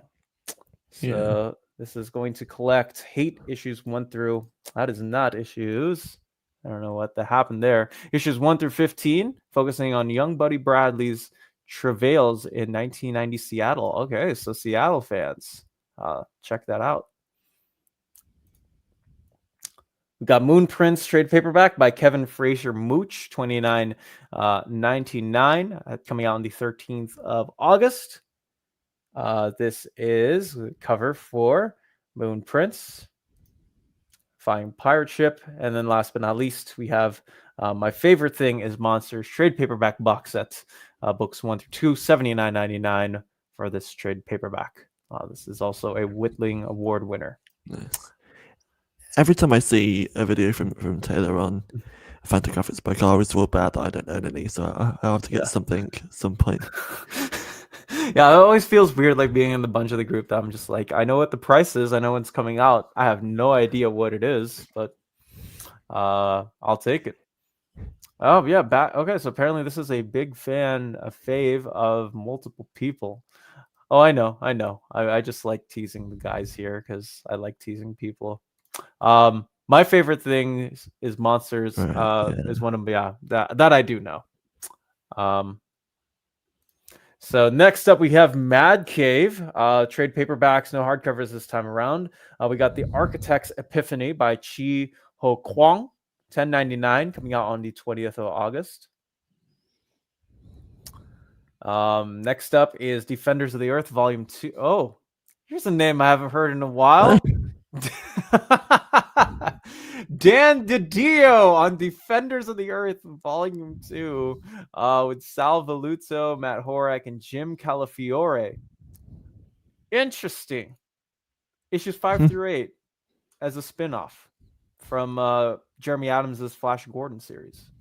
So this is going to collect Hate issues 1 through, that is not issues. I don't know what that happened there. Issues 1 through 15, focusing on young Buddy Bradley's travails in 1990 Seattle. Okay, so Seattle fans, check that out. We got Moon Prince trade paperback by Kevin Frazier Mooch, $29.99, coming out on the 13th of August. This is the cover for Moon Prince, Flying Pirate Ship, and then last but not least, we have my favorite thing is Monsters trade paperback box set, books 1 through 2, $79.99 for this trade paperback. This is also a Whitling Award winner.
Nice. Every time I see a video from Taylor on Fantagraphics book, I always feel bad that I don't own any, so I have to get something at some point.
Yeah, it always feels weird, like being in the bunch of the group that I'm just like, I know what the price is, I know when it's coming out, I have no idea what it is, but I'll take it. Oh yeah, okay, so apparently this is a big fan, a fave of multiple people. Oh, I know. I just like teasing the guys here because I like teasing people. My favorite thing is Monsters. Is one of that I do know. So next up we have Mad Cave, trade paperbacks, no hardcovers this time around. We got The Architect's Epiphany by Chi Ho Kwang, $10.99, coming out on the 20th of August. Next up is Defenders of the Earth, Volume 2. Oh, here's a name I haven't heard in a while. Dan DiDio on Defenders of the Earth, Volume 2, with Sal Velluto, Matt Horak, and Jim Calafiore. Interesting. Issues 5 through 8 as a spin-off from Jeremy Adams' Flash Gordon series.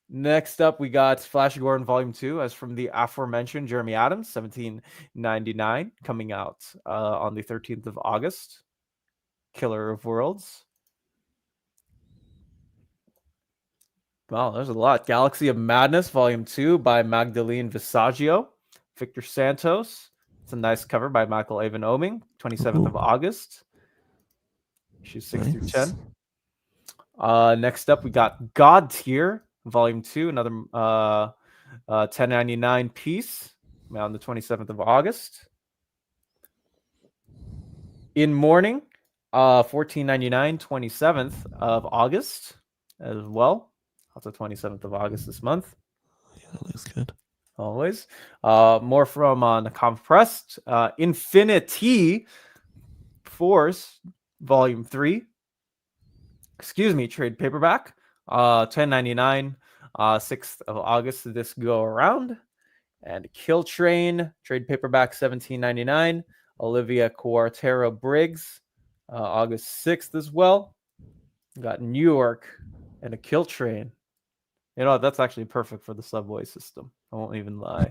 Next up, we got Flash Gordon Volume 2, as from the aforementioned Jeremy Adams, $17.99, coming out on the 13th of August. Killer of Worlds. Wow, there's a lot. Galaxy of Madness, Volume 2 by Magdalene Visaggio. Victor Santos. It's a nice cover by Michael Avon Oeming, 27th of August. Issues 6 through 10. Next up, we got God Tier, Volume 2, another $10.99 piece on the 27th of August. In Mourning, $14.99, 27th of August as well. Also 27th of August this month.
Yeah, that looks good.
always. More from Nakam Press. Infinity Force, Volume 3. Excuse me, trade paperback. 10.99. 6th of August this go around. And Kill Train, trade paperback, 17.99. Olivia Cuartero Briggs, August 6th as well. Got New York and a Kill Train. You know, that's actually perfect for the subway system. I won't even lie.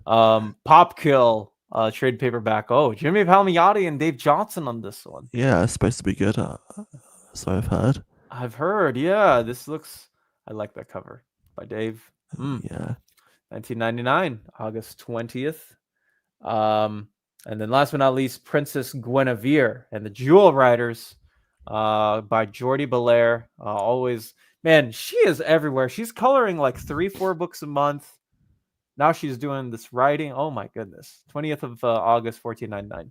Pop Kill, trade paperback. Oh, Jimmy Palmiotti and Dave Johnson on this one.
Yeah, it's supposed to be good. So I've heard.
I've heard. Yeah, this looks. I like that cover by Dave.
Yeah.
1999, August 20th. And then last but not least, Princess Guinevere and the Jewel Riders, by Jordi Belair. Always, man, she is everywhere. She's coloring like 3-4 books a month. Now she's doing this writing. Oh my goodness. 20th of August, 14.99.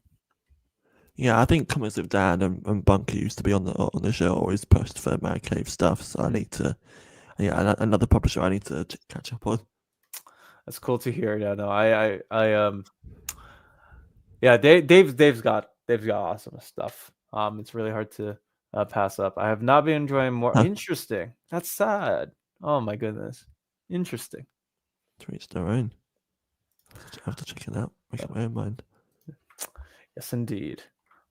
Yeah, I think Comics with Dan and Bunker used to be on the show, always pushed for Man Cave stuff. So I need to, another publisher I need to catch up on.
That's cool to hear. Yeah, no, yeah, Dave's got awesome stuff. It's really hard to pass up. I have not been enjoying more. Interesting. That's sad. Oh my goodness. Interesting.
To reach their own. I have to check it out. Make up my own mind.
Yes, indeed.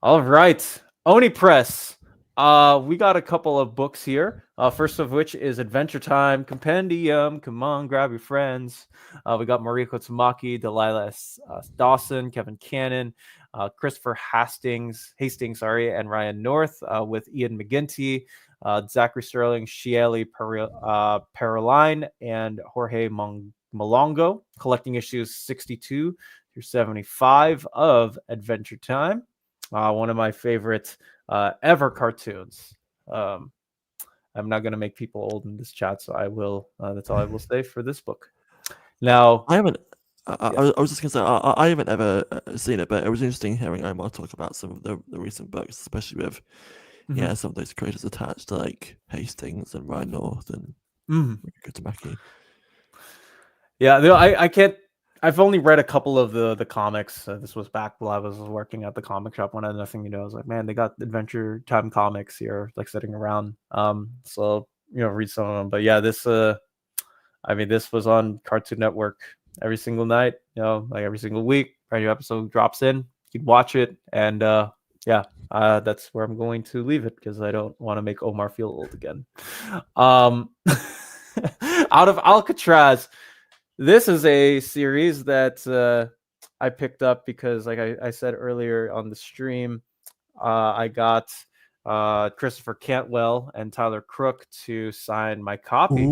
All right, Oni Press. We got a couple of books here. First of which is Adventure Time Compendium. Come on, grab your friends. We got Mariko Tamaki, Delilah Dawson, Kevin Cannon, Christopher Hastings, and Ryan North, with Ian McGinty, Zachary Sterling, Shieli Paroline, and Jorge Malongo, collecting issues 62 through 75 of Adventure Time. One of my favorite ever cartoons. I'm not going to make people old in this chat, so I will. That's all I will say for this book. Now,
I haven't. I was just gonna say I haven't ever seen it, but it was interesting hearing Omar talk about some of the recent books, especially with some of those creators attached, like Hastings and Ryan North and Tamaki.
Yeah, I can't. I've only read a couple of the comics. This was back while I was working at the comic shop when I had nothing to do. I was like, man, they got Adventure Time comics here, like sitting around. So read some of them. But yeah, this this was on Cartoon Network every single night. Like every single week, brand new episode drops in. You can watch it, and that's where I'm going to leave it because I don't want to make Omar feel old again. Out of Alcatraz. This is a series that I picked up because, like I said earlier on the stream, I got Christopher Cantwell and Tyler Crook to sign my copy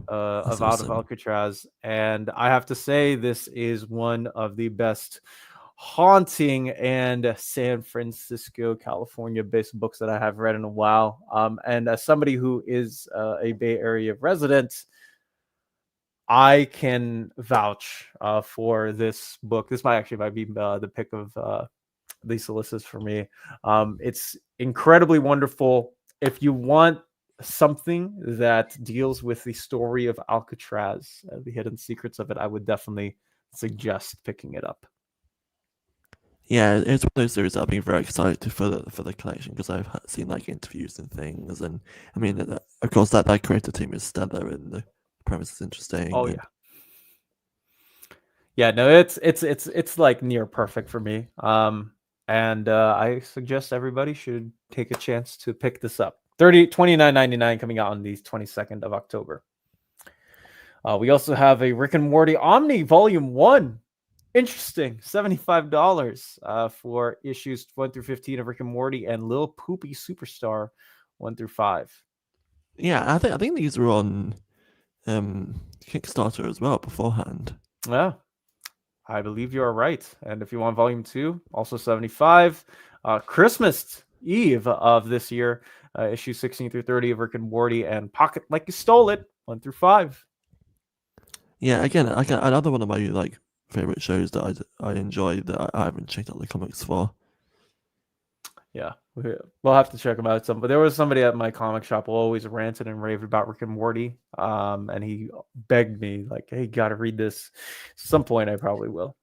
of Out of Alcatraz. And I have to say, this is one of the best haunting and San Francisco, California-based books that I have read in a while. And as somebody who is a Bay Area resident, I can vouch for this book. This might be the pick of Lisa Lissa's for me. It's incredibly wonderful. If you want something that deals with the story of Alcatraz, the hidden secrets of it, I would definitely suggest picking it up.
Yeah, it's one of those series that I've been very excited for the collection because I've seen like interviews and things, and I mean, of course, that creator team is stellar and the premise is interesting.
Oh yeah, no, it's like near perfect for me. And I suggest everybody should take a chance to pick this up. $29.99 coming out on the 22nd of October. We also have a Rick and Morty Omni Volume 1. Interesting. $75 for issues 1 through 15 of Rick and Morty and Lil Poopy Superstar 1 through 5.
Yeah, I think these were on Kickstarter as well beforehand.
Yeah, I believe you are right. And if you want Volume 2, also $75. Christmas Eve of this year, issues 16 through 30 of Rick and Morty and Pocket Like You Stole It 1 through 5.
Yeah, again, another one of my like favorite shows that I enjoy that I haven't checked out the comics for.
Yeah, We'll have to check them out some. But there was somebody at my comic shop who always ranted and raved about Rick and Morty. And he begged me, like, hey, you got to read this. At some point, I probably will.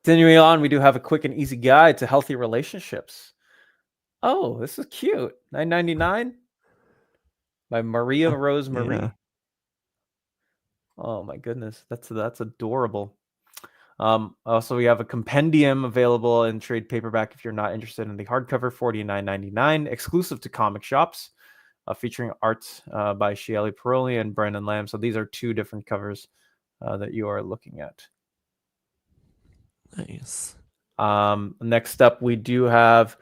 Continuing on, we do have a quick and easy guide to healthy relationships. Oh, this is cute. $9.99 by Maria Rose Marie.
Yeah.
Oh my goodness, that's adorable. Also, we have a compendium available in trade paperback if you're not interested in the hardcover, $49.99, exclusive to comic shops, featuring art by Shieli Paroli and Brandon Lamb. So these are two different covers that you are looking at.
Nice.
Next up, we do have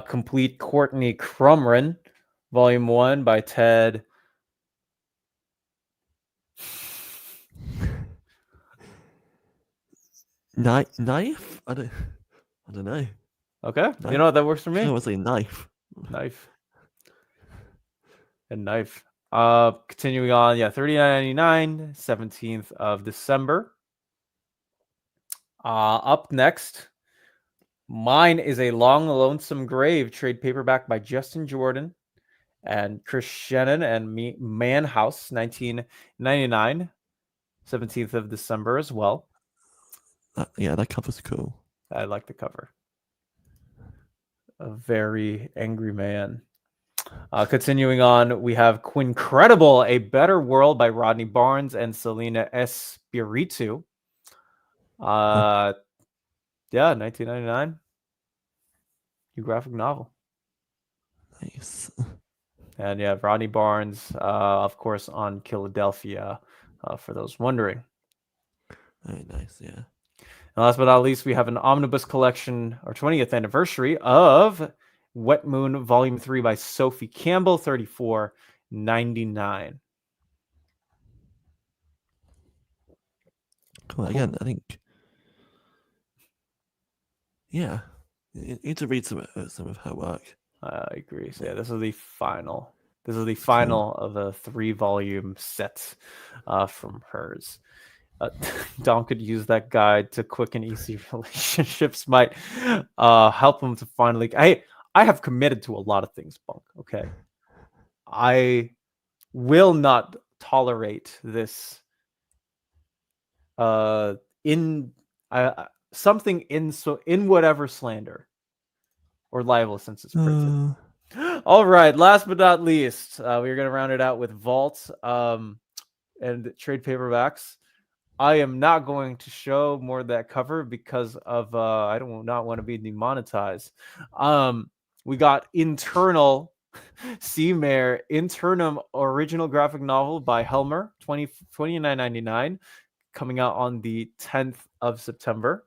Complete Courtney Crumrin, Volume 1 by Ted.
Knife? I don't know.
Okay,
Knife?
you know what, that works for me.
I would say knife.
Knife. And knife. Continuing on, yeah, $39.99, 17th of December. Up next, Mine is a Long Lonesome Grave trade paperback by Justin Jordan and Chris Shannon and Man House, $19.99, 17th of December as well.
Yeah, that cover's cool.
I like the cover. A very angry man. Continuing on, we have Quincredible, A Better World by Rodney Barnes and Selena Espiritu. Yeah, $19.99. New graphic novel.
Nice.
And yeah, Rodney Barnes, of course, on Philadelphia, for those wondering.
Very nice, yeah.
And last but not least, we have an omnibus collection, or 20th anniversary of Wet Moon Volume 3 by Sophie Campbell, $34.99.
Cool. Again, I think, yeah, you need to read some of her work.
I agree. So yeah, this is the final. This is the final of a 3-volume set from hers. Dom could use that guide to quick and easy relationships. Might help him to finally. I have committed to a lot of things, Bunk. Okay, I will not tolerate this. Something in whatever slander or libel since it's printed. All right, last but not least, we're going to round it out with Vault and trade paperbacks. I am not going to show more of that cover because of I do not want to be demonetized. We got Internal Seamare Internum original graphic novel by Helmer, $29.99, coming out on the 10th of September.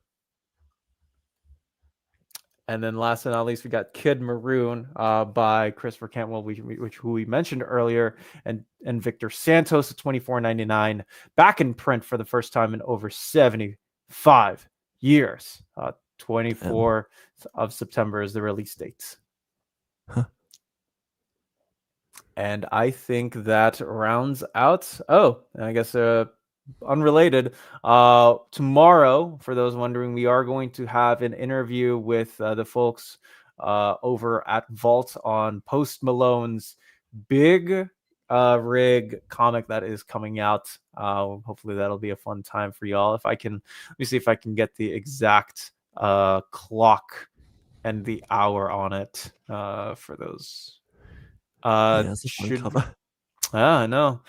And then last but not least, we got Kid Maroon by Christopher Cantwell, who we mentioned earlier, and Victor Santos at $24.99, back in print for the first time in over 75 years. 24th of September is the release date. And I think that rounds out. Oh, and I guess unrelated, tomorrow, for those wondering, we are going to have an interview with the folks over at Vault on Post Malone's big rig comic that is coming out. Hopefully that'll be a fun time for y'all. Let me see if I can get the exact clock and the hour on it for those. I know.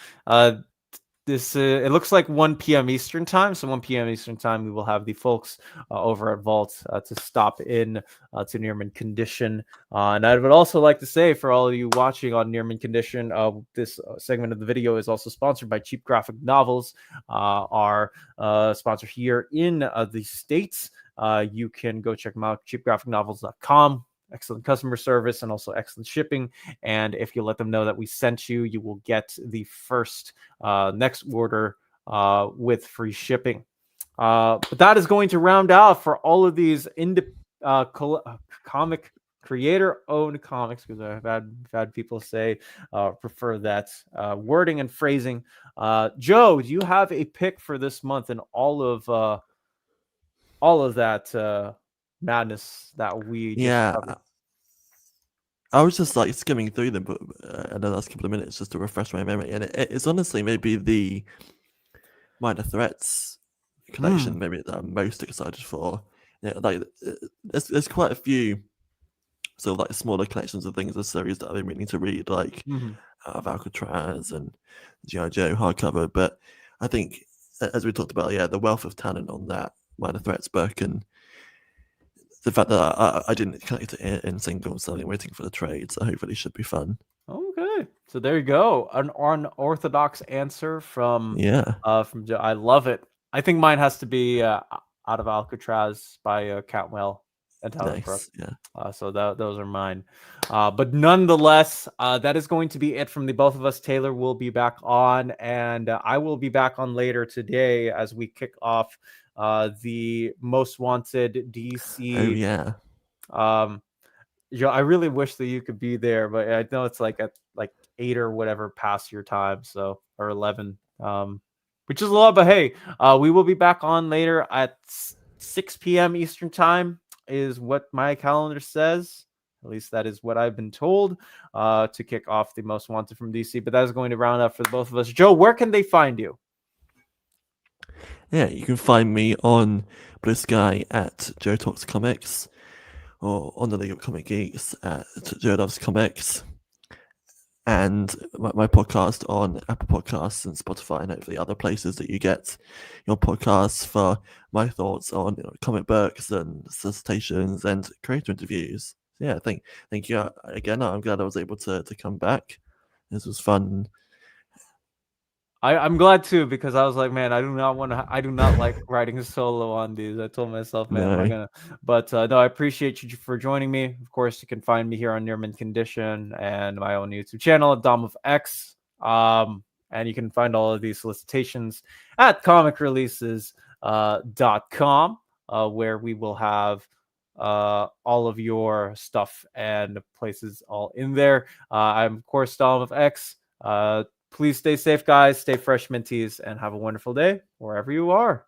This it looks like 1 p.m. Eastern time. So 1 p.m. Eastern time, we will have the folks over at Vault to stop in to Near Mint Condition. And I would also like to say, for all of you watching on Near Mint Condition, this segment of the video is also sponsored by Cheap Graphic Novels, our sponsor here in the States. You can go check them out, cheapgraphicnovels.com. Excellent customer service and also excellent shipping. And if you let them know that we sent you, you will get the first next order with free shipping. But that is going to round out for all of these comic creator-owned comics, because I've had people say prefer that wording and phrasing. Joe, do you have a pick for this month and all of that madness that we just covered?
I was just like skimming through them in the last couple of minutes just to refresh my memory, and it's honestly maybe the Minor Threats collection maybe that I'm most excited for. Yeah, like there's quite a few sort of like smaller collections of things, of series that I've been meaning to read, like of Alcatraz and G.I. Joe hardcover. But I think, as we talked about, yeah, the wealth of talent on that Minor Threats book, and the fact that I didn't collect it in singles, so I'm waiting for the trade, so hopefully it should be fun.
Okay, so there you go, an unorthodox answer
Yeah,
from Joe. I love it. I think mine has to be Out of Alcatraz by Cantwell and Tyler Crook.
nice. Yeah.
So those are mine. But nonetheless, that is going to be it from the both of us. Taylor will be back on, and I will be back on later today as we kick off the Most Wanted DC.
Oh yeah.
I really wish that you could be there, but I know it's like at like 8 or whatever past your time, so or 11, which is a lot. But hey, we will be back on later at 6 p.m. Eastern time, is what my calendar says. At least that is what I've been told, to kick off the Most Wanted from DC. But that is going to round up for the both of us. Joe, where can they find you?
Yeah, you can find me on Blue Sky at Joe Talks Comics, or on the League of Comic Geeks at Joe Loves Comics, and my podcast on Apple Podcasts and Spotify and hopefully other places that you get your podcasts for my thoughts on comic books and citations and creator interviews. Yeah, thank you again. I'm glad I was able to come back. This was fun.
I'm glad too, because I was like, man, I do not like writing solo on these. I told myself, man, am I gonna? But no, I appreciate you for joining me. Of course, you can find me here on Near Mint Condition and my own YouTube channel at Dom of X. And you can find all of these solicitations at comicreleases.com, where we will have all of your stuff and places all in there. I'm of course Dom of X. Please stay safe, guys. Stay fresh, minties, and have a wonderful day wherever you are.